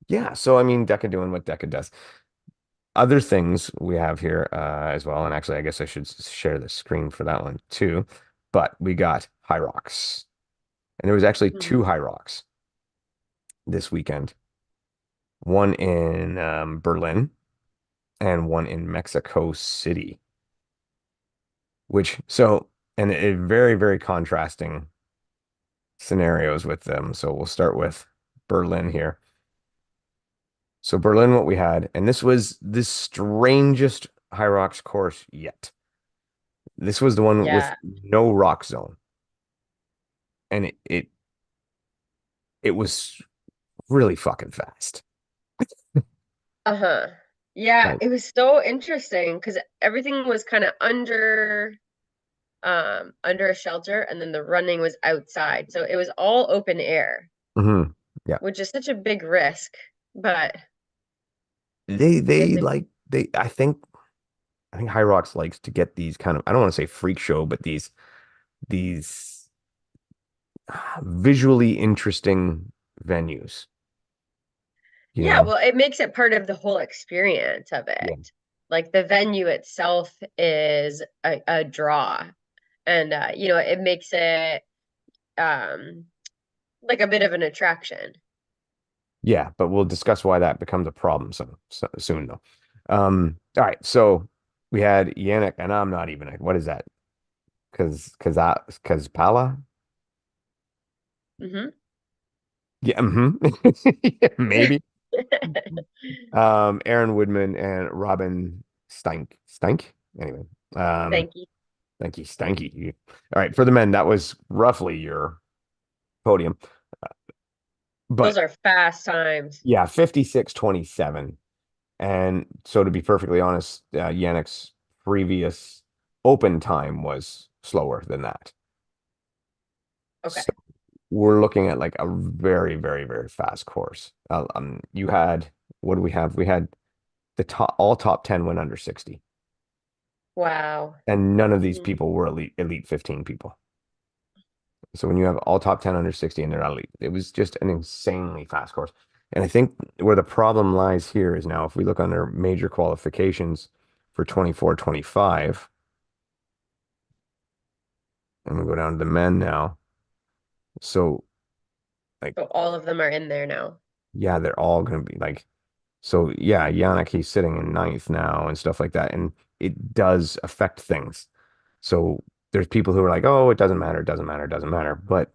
Yeah, so I mean, Deca doing what Deca does. Other things we have here as well, and actually, I guess I should share the screen for that one too. But we got Hyrox, and there was actually two Hmm. Hyrox this weekend. One in Berlin and one in Mexico City. And very, very contrasting scenarios with them. So we'll start with Berlin here. So Berlin, what we had, and this was the strangest Hyrox course yet. This was the one with Yeah. no rock zone, and it was really fucking fast. Uh-huh. Yeah, Like, it was so interesting because everything was kind of under a shelter and then the running was outside. So it was all open air, mhm. Yeah, which is such a big risk. But I guess they if like they. I think Hyrox likes to get these kind of, I don't want to say freak show, but these visually interesting venues. You yeah, know, well, it makes it part of the whole experience of yeah, it. Like the venue itself is a draw. And it makes it um like a bit of an attraction. yeah. But we'll discuss why that becomes a problem soon, though. All right, so we had Yannick, and I'm not even. What is that? Because Pala. Hmm. Yeah, yeah, maybe. Aaron Woodman and Robin Stink. Anyway, um, Thank you. thank you, Stanky. All right, for the men, that was roughly your podium. Those But are fast times. yeah, 56-27. And so to be perfectly honest, Yannick's previous open time was slower than that. Okay. So we're looking at like a very, very, very fast course. You had, what do we have? We had the top 10 went under 60. Wow. And none of these Mm. people were elite 15 people. So when you have all top 10 under 60 and they're not elite, it was just an insanely fast course. And I think where the problem lies here is now if we look under major qualifications for 24, 25, and we go down to the men now. So like, So all of them are in there now. yeah, they're all going to be like, so yeah, Yannick, he's sitting in ninth now and stuff like that. And it does affect things. So there's people who are like, oh, it doesn't matter, it doesn't matter, it doesn't matter. But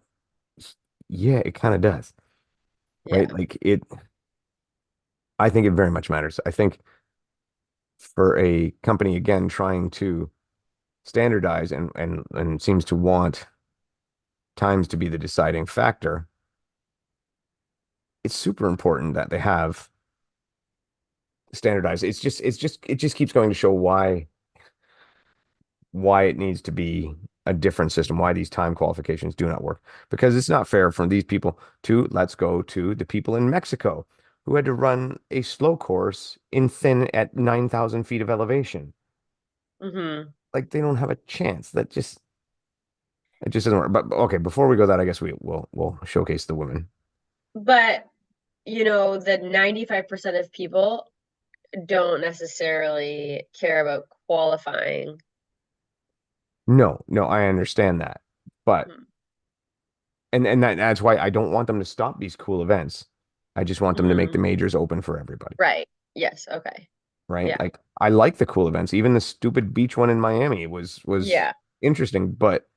yeah, it kind of does, right? Yeah. Like I think it very much matters. I think for a company, again, trying to standardize and seems to want times to be the deciding factor, it's super important that they have standardized. It just keeps going to show why it needs to be a different system, why these time qualifications do not work. Because it's not fair from these people to, let's go to the people in Mexico who had to run a slow course in thin at 9,000 feet of elevation. Hmm. Like they don't have a chance. It just doesn't work. But okay, before we go that, I guess we'll showcase the women. But, the 95% of people don't necessarily care about qualifying. No, no, I understand that. But Mhm. that's why I don't want them to stop these cool events. I just want them to make the Mhm. majors open for everybody. Right. Yes. Okay. Right? Yeah. Like I like the cool events. Even the stupid beach one in Miami was Yeah. interesting, but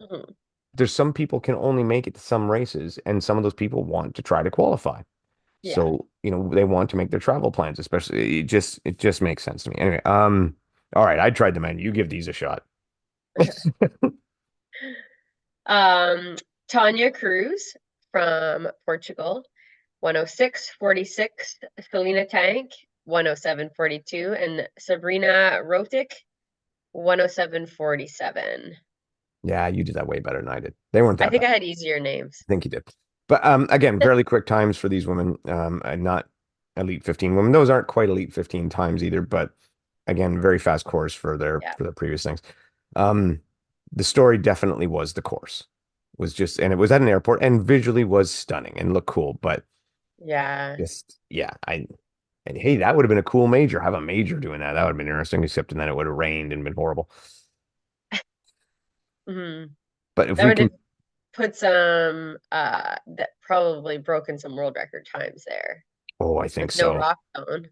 Mhm. there's some people can only make it to some races, and some of those people want to try to qualify. Yeah. So, they want to make their travel plans, especially it just makes sense to me. Anyway, all right, I tried the menu. You give these a shot. Um, Tanya Cruz from Portugal, 106.46. Selena Tank, 107.42. And Sabrina Rotic, 107.47. Yeah, you did that way better than I did. They weren't I that think bad. I had easier names. I think you did. But again, fairly quick times for these women. And not elite 15 women. Those aren't quite elite 15 times either, but again, very fast course for their Yeah. previous things. Um, the story definitely was the course. Was just and it was at an airport and visually was stunning and looked cool, but Yeah. just yeah, and hey, that would have been a cool major. Have a major doing that. That would have been interesting, except and then it would have rained and been horrible. Hmm. But if That we would can, have put some that probably broken some world record times there oh, I with think no so. rock zone.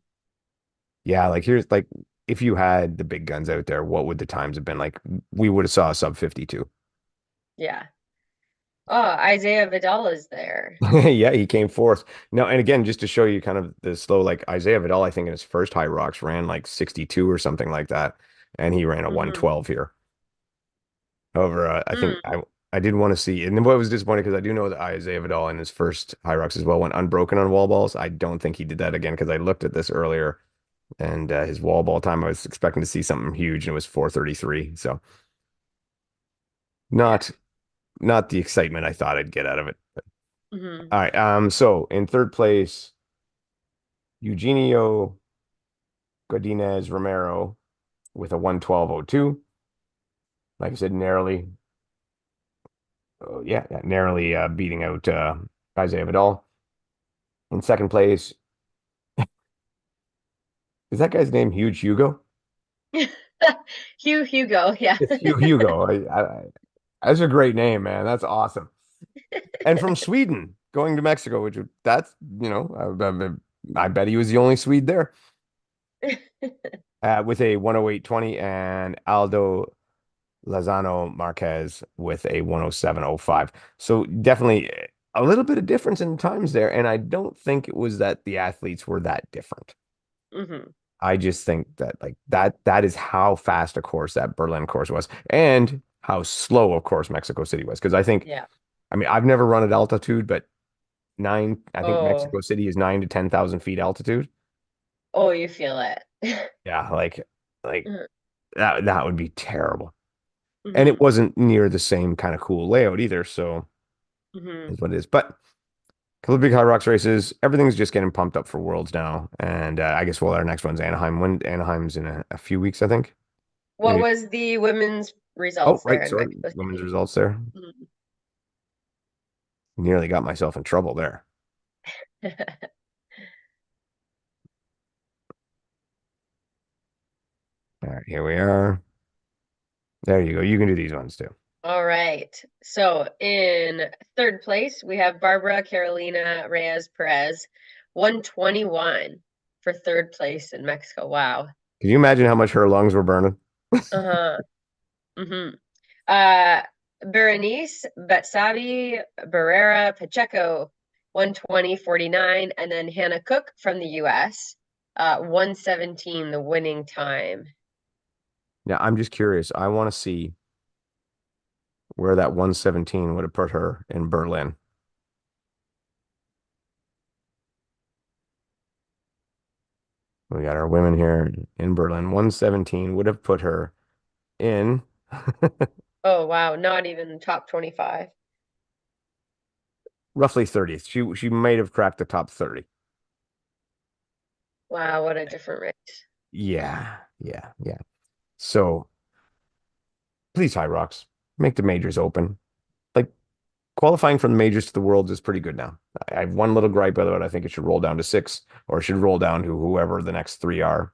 Yeah, like here's like if you had the big guns out there, what would the times have been like? We would have saw a sub 52. Yeah. Oh, Isaiah Vidal is there. Yeah, he came fourth. No, and again, just to show you kind of the slow, like Isaiah Vidal, I think in his first Hyrox ran like 62 or something like that, and he ran a Hmm. 112 here. However, I think Mm. I did want to see, and then what was disappointed because I do know that Isaiah Vidal in his first Hyrox as well went unbroken on wall balls. I don't think he did that again because I looked at this earlier, and his wall ball time I was expecting to see something huge, and it was 4:33. So Yeah. not not the excitement I thought I'd get out of it. Hmm. All right, so in third place, Eugenio Godinez Romero with a 112.02. Like I said, narrowly, oh, yeah, narrowly beating out Isaiah Vidal. In second place, is that guy's name Huge Hugo? Hugo, yeah. It's Hugh Hugo. That's a great name, man. That's awesome. And from Sweden, going to Mexico, which that's, I bet he was the only Swede there. With a 108.20 and Aldo Lozano Marquez with a 107.05. So definitely. a little bit of difference in times there, and I don't think it was that the athletes were that different. Hmm. I just think that like that is how fast a course that Berlin course was, and how slow, of course, Mexico City was. Because Yeah. I mean, I've never run at altitude, but I think Oh, Mexico City is 9 to 10,000 feet altitude. oh, you feel it. Yeah, like that would be terrible. And it Hmm. wasn't near the same kind of cool layout either, so Hmm. is what it is. But a couple of big Hyrox races, everything's just getting pumped up for Worlds now, and I guess well, our next one's Anaheim. When Anaheim's in a few weeks, I think. What Maybe. was the women's Oh, results there right, in sorry, Mexico women's City? results there. Mhm. Nearly got myself in trouble there. All right, here we are. There you go. You can do these ones too. All right. So in third place, we have Barbara Carolina Reyes Perez, 121 for third place in Mexico. Wow. Can you imagine how much her lungs were burning? Uh-huh. Hmm. Uh, Berenice Betsabi Barrera Pacheco, 120.49, and then Hannah Cook from the US, 117, the winning time. Yeah, I'm just curious. I want to see where that 117 would have put her in Berlin. We got our women here in Berlin. 117 would have put her in Oh, wow, not even top 25. roughly 30th. She might have cracked the top 30. Wow, what a different race. Yeah, yeah, yeah. So please, High Rocks, make the majors open. Like qualifying from the majors to the worlds is pretty good now. I have one little gripe about it. I think it should roll down to six, or it should roll down to whoever the next three are.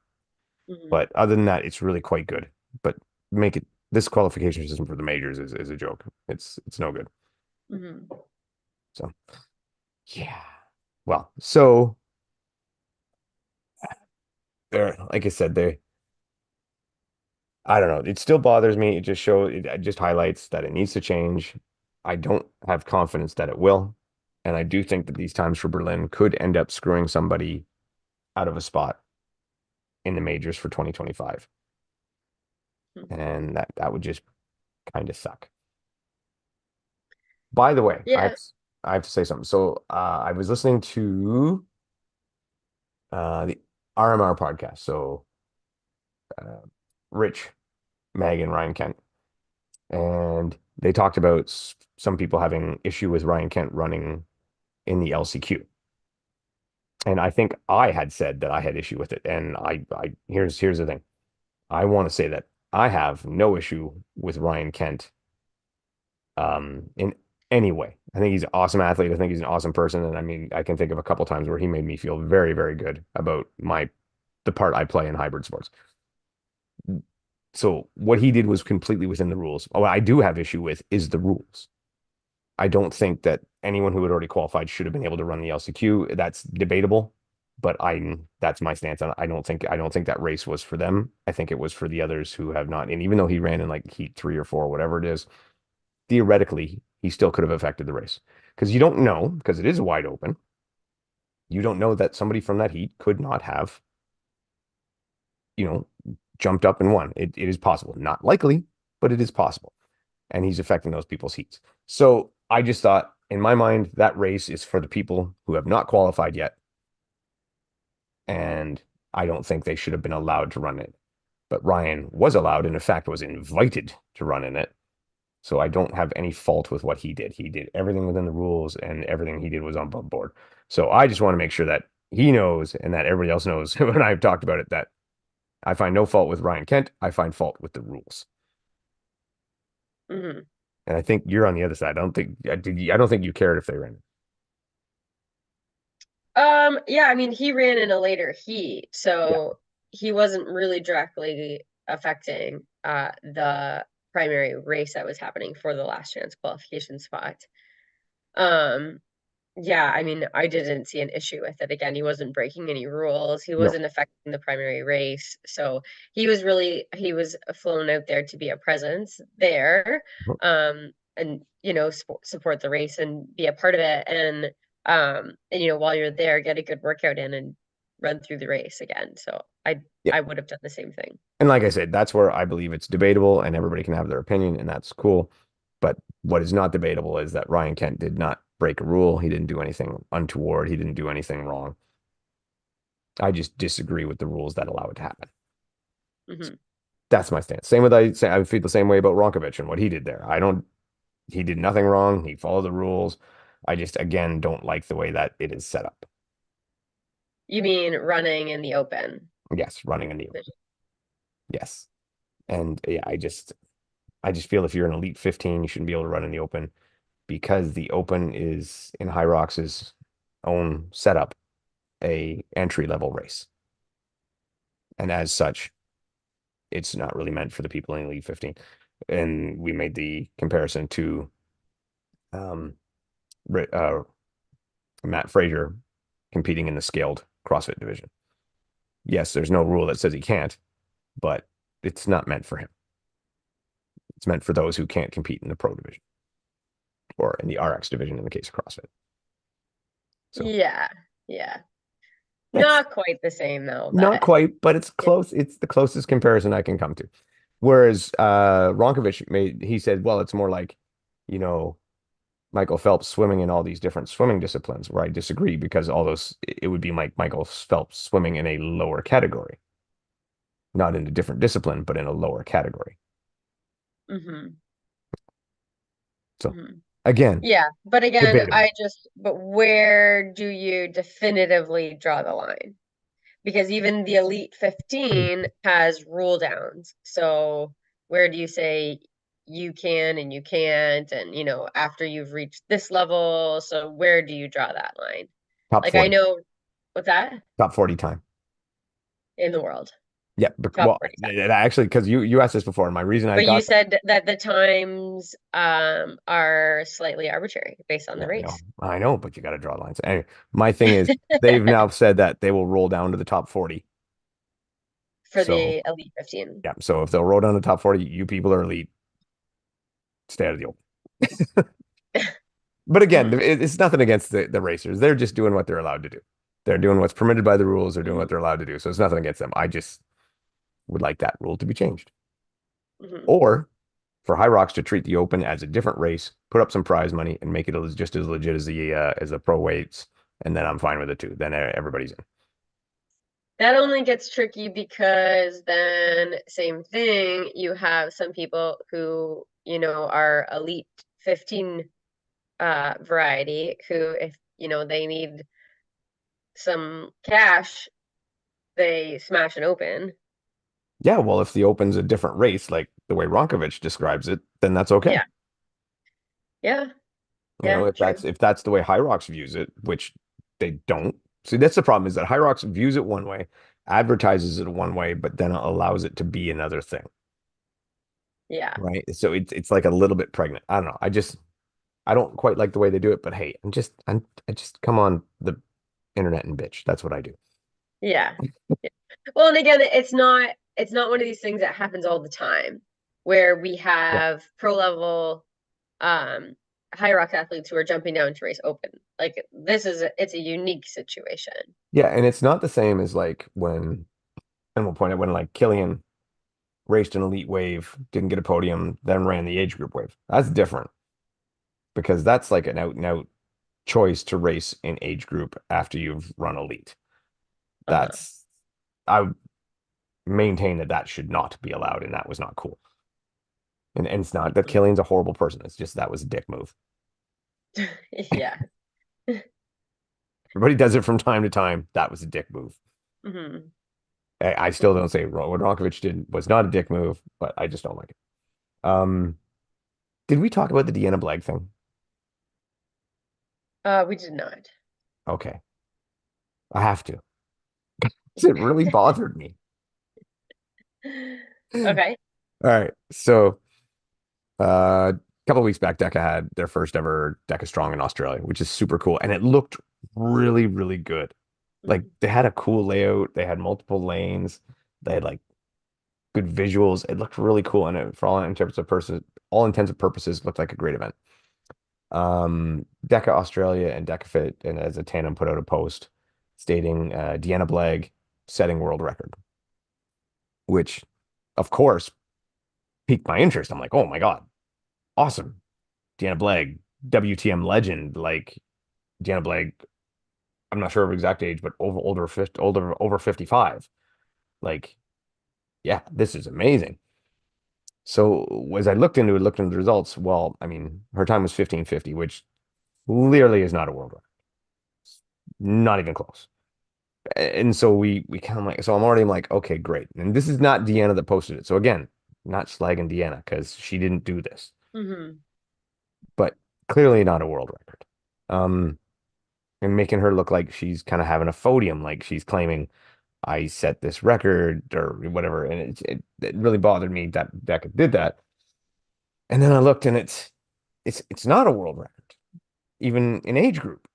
Hmm. But other than that, it's really quite good. But make it this qualification system for the majors is a joke. It's no good. Hmm. So yeah. Well, so there, like I said, they I don't know. It still bothers me. It just highlights that it needs to change. I don't have confidence that it will. And I do think that these times for Berlin could end up screwing somebody out of a spot in the majors for 2025. And that would just kind of suck. By the way, Yeah. I have to say something. So I was listening to the RMR podcast. So uh, Rich, Meg, and Ryan Kent, and they talked about some people having issue with Ryan Kent running in the LCQ. And I think I had said that I had issue with it. And here's the thing. I want to say that I have no issue with Ryan Kent in any way. I think he's an awesome athlete. I think he's an awesome person. And I mean, I can think of a couple times where he made me feel very, very good about the part I play in hybrid sports. So what he did was completely within the rules. What I do have issue with is the rules. I don't think that anyone who had already qualified should have been able to run the LCQ. That's debatable, but that's my stance on it. I don't think that race was for them. I think it was for the others who have not. And even though he ran in like heat 3 or 4, whatever it is, theoretically he still could have affected the race because you don't know because it is wide open. You don't know that somebody from that heat could not have, you know, jumped up and won. It is possible, not likely, but it is possible. And he's affecting those people's heats. So I just thought, in my mind, that race is for the people who have not qualified yet. And I don't think they should have been allowed to run it. But Ryan was allowed, and in fact, was invited to run in it. So I don't have any fault with what he did. He did everything within the rules, and everything he did was on board. So I just want to make sure that he knows and that everybody else knows when I've talked about it that I find no fault with Ryan Kent. I find fault with the rules. Hmm. And I think you're on the other side. I don't think you cared if they ran it. Yeah, I mean, he ran in a later heat, Yeah. so he wasn't really directly affecting the primary race that was happening for the last chance qualification spot. Um, yeah, I mean, I didn't see an issue with it. Again, he wasn't breaking any rules. He No. wasn't affecting the primary race. So he was flown out there to be a presence there. and support the race and be a part of it, and while you're there, get a good workout in and run through the race again. So Yeah. I would have done the same thing. And like I said, that's where I believe it's debatable and everybody can have their opinion, and that's cool. But what is not debatable is that Ryan Kent did not break a rule. He didn't do anything untoward. He didn't do anything wrong. I just disagree with the rules that allow it to happen. Hmm. That's my stance. Same with I feel the same way about Ronkovich and what he did there. I don't he did nothing wrong. He followed the rules. I just again don't like the way that it is set up. You mean running in the open? Yes, running a knee. Yes. And yeah, I just feel if you're an elite 15, you shouldn't be able to run in the open because the open is in Hyrox's own setup, a entry level race. And as such, it's not really meant for the people in Elite 15. And we made the comparison to um, Matt Frazier competing in the scaled CrossFit division. Yes, there's no rule that says he can't, but it's not meant for him. It's meant for those who can't compete in the pro division or in the RX division in the case of CrossFit. So Yeah, yeah. that's Not quite the same though, not but quite, but it's yeah. close. It's the closest comparison I can come to. Whereas Ronkovich he said, well, it's more like, you know, Michael Phelps swimming in all these different swimming disciplines, where I disagree because all those it would be like Michael Phelps swimming in a lower category, not in a different discipline, but in a lower category. Hmm. So Hmm. again, Yeah, but again, debatable. but where do you definitively draw the line? Because even the Elite 15 has rule downs. So where do you say you can and you can't, and after you've reached this level, so where do you draw that line? Top Like I 40, know what's that top 40 time. in the world, Yeah, top well, 40 time. actually, because you asked this before, and my reason I But you got said that the times are slightly arbitrary based on yeah, the race I know, but you got to draw lines. Anyway, my thing is they've now said that they will roll down to the top 40. for So the Elite 15. yeah, so if they'll roll down to the top 40, you people are elite. Stay out of the open. But again, Hmm. it's nothing against the racers. They're just doing what they're allowed to do. They're doing what's permitted by the rules. They're doing what Hmm. they're allowed to do. So it's nothing against them. I just would like that rule to be changed. Hmm. Or for Hyrox to treat the Open as a different race, put up some prize money, and make it just as legit as the pro weights, and then I'm fine with it too. Then everybody's in. That only gets tricky because then, same thing, you have some people who, are Elite 15 variety who, if, they need some cash, they smash an open. Yeah, well, if the Open's a different race, like the way Ronkovich describes it, then that's okay. Yeah. Yeah. You know, Yeah. True. if that's the way Hyrox views it, which they don't. See, that's the problem is that Hyrox views it one way, advertises it one way, but then allows it to be another thing, Yeah. right? So it's like a little bit pregnant. I don't know. I don't quite like the way they do it, but hey, I just come on the internet and bitch. That's what I do. Yeah. Yeah. Well, and again, it's not one of these things that happens all the time where we Yeah. have pro level um Hyrox athletes who are jumping down to race open. Like it's a unique situation. Yeah, and it's not the same as like and we'll point out when like Killian raced an elite wave, didn't get a podium, then ran the age group wave. That's different because that's like an out and out choice to race in age group after you've run elite. Uh-huh. That's I maintain that that should not be allowed, and that was not cool. And it's not that Mhm. Killian's a horrible person. It's just that was a dick move. Yeah. Everybody does it from time to time. That was a dick move. Hmm. I still don't say what Ronkovich did was not a dick move, but I just don't like it. Um, did we talk about the Deanna Blag thing? We did not. Okay, I have to. 'Cause it really bothered me. All Okay. right, so a couple of weeks back, Deka had their first ever Deka Strong in Australia, which is super cool, and it looked really, really good. Like Mhm. they had a cool layout, they had multiple lanes, they had like good visuals. It looked really cool, and for all intents and all intents and purposes looked like a great event. Deka Australia and DEKAFIT and as a tandem put out a post stating Deanna Blagg setting world record, which of course piqued my interest. I'm like, oh my God, awesome. Deanna Blagg, WTM legend. Like Deanna Blagg, I'm not sure of her exact age, but over 55. Like, yeah, this is amazing. So as I looked into the results, well, I mean, her time was 15:50, which clearly is not a world record. Not even close. And so we kind of like, so I'm like, okay, great. And this is not Deanna that posted it. So again, not slagging Deanna because she didn't do this, Hmm. but clearly not a world record. Um, and making her look like she's kind of having a podium, like she's claiming I set this record or whatever. And it really bothered me that Becca did that. And then I looked and it's not a world record, even in age group.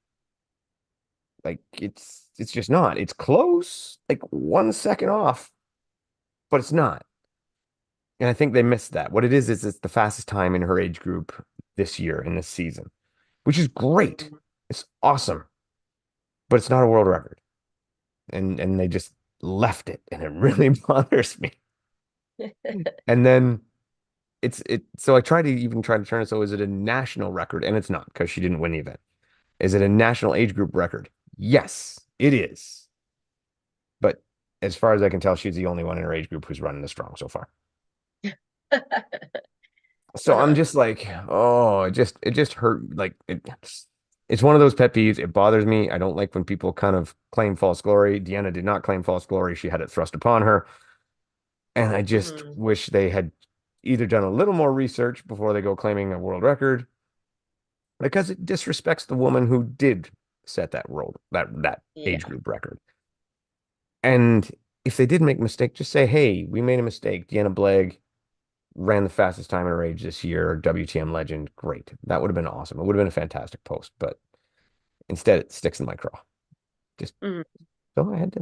Like it's just not. It's close, like 1 second off, but it's not. And I think they missed that. What it is it's the fastest time in her age group this year in this season, which is great. It's awesome, but it's not a world record. And they just left it, and it really bothers me. And then so I try to turn it so is it a national record? And it's not because she didn't win the event. Is it a national age group record? Yes, it is. But as far as I can tell, she's the only one in her age group who's running this strong so far. So I'm Uh-huh. just like, oh, it just hurt. It's one of those pet peeves. It bothers me. I don't like when people kind of claim false glory. Deanna did not claim false glory. She had it thrust upon her. And I just Hmm. wish they had either done a little more research before they go claiming a world record, because it disrespects the woman who did set that age Yeah. group record. And if they did make a mistake, just say, hey, we made a mistake. Deanna Blagg ran the fastest time in her age this year, WTM legend. Great. That would have been awesome. It would have been a fantastic post, but instead it sticks in my craw. Just Hmm. so I had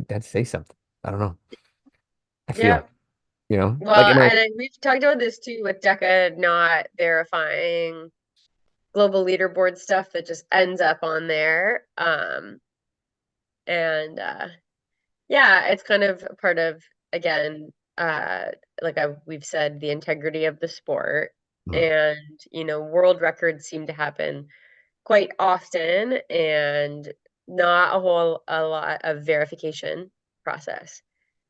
to say something. I don't know. I Yeah. feel, you know, like Well, am I and we've talked about this too with DECA not verifying global leaderboard stuff that just ends up on there. And yeah, it's kind of a part of, again, we've said, the integrity of the sport. Mhm. And, world records seem to happen quite often and not a lot of verification process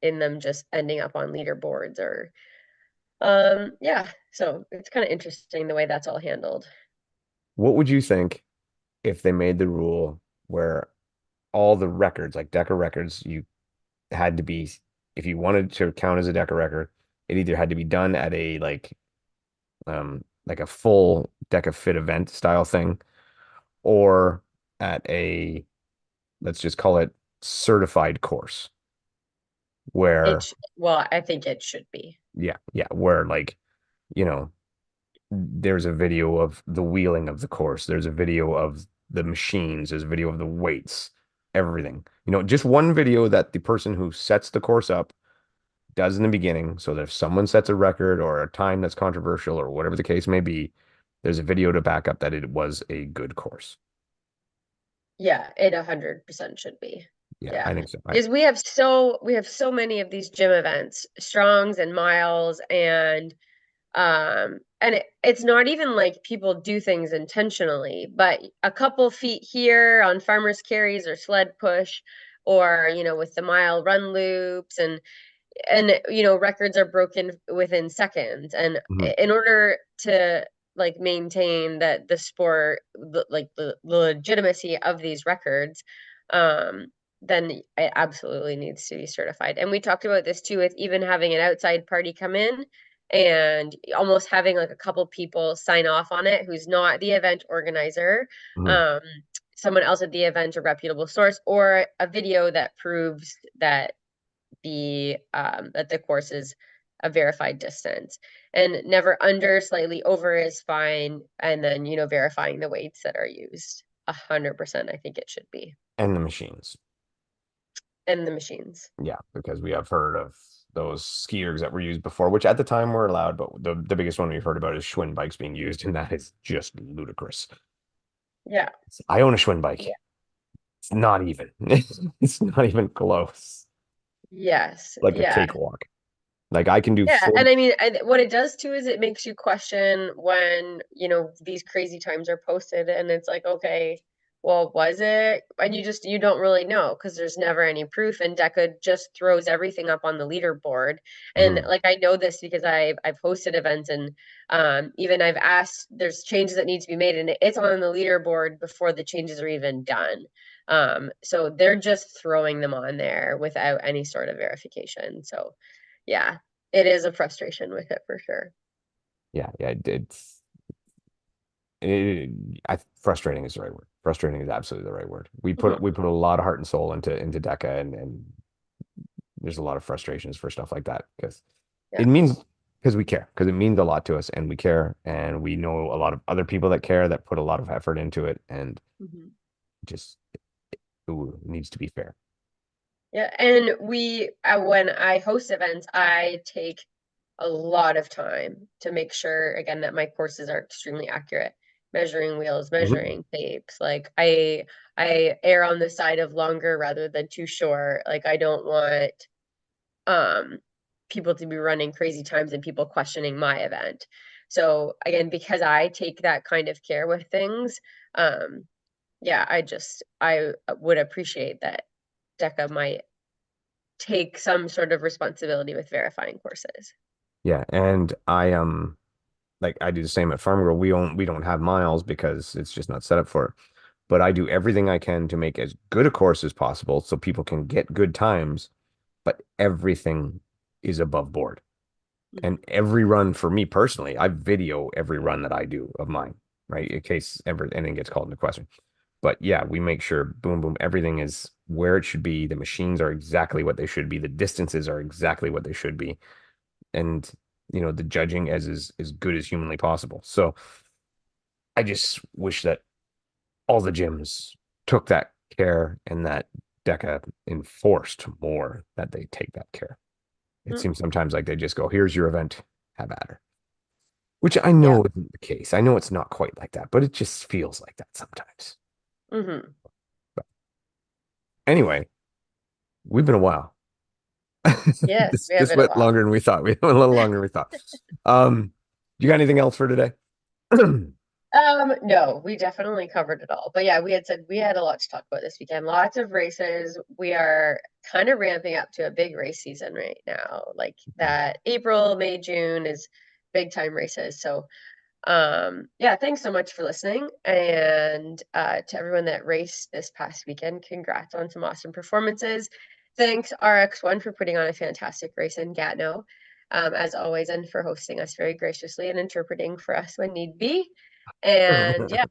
in them just ending up on leaderboards or yeah, so it's kind of interesting the way that's all handled. What would you think if they made the rule where all the records, like Deca records, you had to be, if you wanted to count as a Deca record, it either had to be done at a like a full Deca Fit event style thing, or at a, let's just call it certified course where, Well, I think it should be. yeah, where like, you know, there's a video of the wheeling of the course, there's a video of the machines, there's a video of the weights, everything. Just one video that the person who sets the course up does in the beginning, so that if someone sets a record or a time that's controversial or whatever the case may be, there's a video to back up that it was a good course. Yeah, it 100% should be. Yeah, I Yeah. think so. Because we have so many of these gym events, Strongs and Miles, and it's not even like people do things intentionally, but a couple feet here on farmers carries or sled push, or with the mile run loops, and records are broken within seconds, and Mhm. in order to like maintain that the sport, like the legitimacy of these records, um then it absolutely needs to be certified. And we talked about this too, with even having an outside party come in and almost having like a couple people sign off on it who's not the event organizer, Mhm. um someone else at the event, a reputable source, or a video that proves that the course is a verified distance, and never under, slightly over is fine, and then verifying the weights that are used. 100%, I think it should be. And the machines. And the machines. Yeah, because we have heard of those skiers that were used before, which at the time were allowed, but the biggest one we've heard about is Schwinn bikes being used, and that is just ludicrous. Yeah. I own a Schwinn bike. It's not even. It's not even close. Yes. Like a Yeah. cakewalk. Like I can do Yeah, 40. and I mean, what it does too is it makes you question when, these crazy times are posted and it's like, okay, well, was it? And you don't really know because there's never any proof and Deka just throws everything up on the leaderboard. And Mhm. like I know this because I've hosted events and even I've asked there's changes that need to be made and it's on the leaderboard before the changes are even done. So they're just throwing them on there without any sort of verification. So yeah, it is a frustration with it for sure. Yeah, yeah, it, frustrating is the right word. Frustrating is absolutely the right word. Mhm. We put a lot of heart and soul into Deka, and there's a lot of frustrations for stuff like that because Yeah. it means because we care, because it means a lot to us, and we care, and we know a lot of other people that care that put a lot of effort into it, and Mhm. just ooh, it needs to be fair. Yeah, and when I host events, I take a lot of time to make sure, again, that my courses are extremely accurate. Measuring wheels, Mhm. measuring tapes. Like I err on the side of longer rather than too short. Like I don't want um people to be running crazy times and people questioning my event. So again, because I take that kind of care with things, yeah, I would appreciate that DECA might take some sort of responsibility with verifying courses. Yeah, and like I do the same at Farm Girl. We don't have miles because it's just not set up for it. But I do everything I can to make as good a course as possible so people can get good times, but everything is above board. And Mhm. every run for me personally, I video every run that I do of mine, right? In case ever anything gets called into question. But yeah, we make sure boom, boom, everything is where it should be. The machines are exactly what they should be. The distances are exactly what they should be. And the judging as good as humanly possible. So I just wish that all the gyms took that care and that DECA enforced more that they take that care. It Mm. seems sometimes like they just go, here's your event, have at her. Which I Yeah. know isn't the case. I know it's not quite like that, but it just feels like that sometimes. Hmm. But anyway, we've been a while. Yes, we have This been a went while. longer than we thought. We went a little longer than we thought. You got anything else for today? No, we definitely covered it all. But yeah, we had said we had a lot to talk about this weekend. Lots of races. We are kind of ramping up to a big race season right now. Like that April, May, June is big time races. So yeah, thanks so much for listening. And to everyone that raced this past weekend, congrats on some awesome performances. Thanks, RX1, for putting on a fantastic race in Gatineau, as always, and for hosting us very graciously and interpreting for us when need be. And yeah,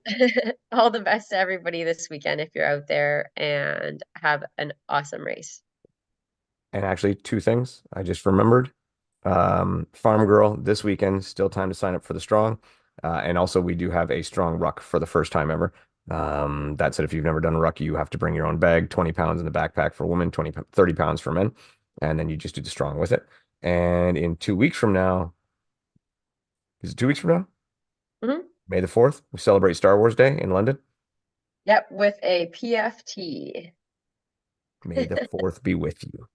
all the best to everybody this weekend if you're out there and have an awesome race. And actually, two things I just remembered. Farm Girl this weekend, still time to sign up for the Strong. And also, we do have a Strong Ruck for the first time ever. That said, if you've never done a ruck, you have to bring your own bag, 20 pounds in the backpack for women, 30 pounds for men. And then you just do the Strong with it. And in 2 weeks from now, is it 2 weeks from now? Hmm. May the 4th, we celebrate Star Wars Day in London. Yep, with a PFT. May the 4th be with you.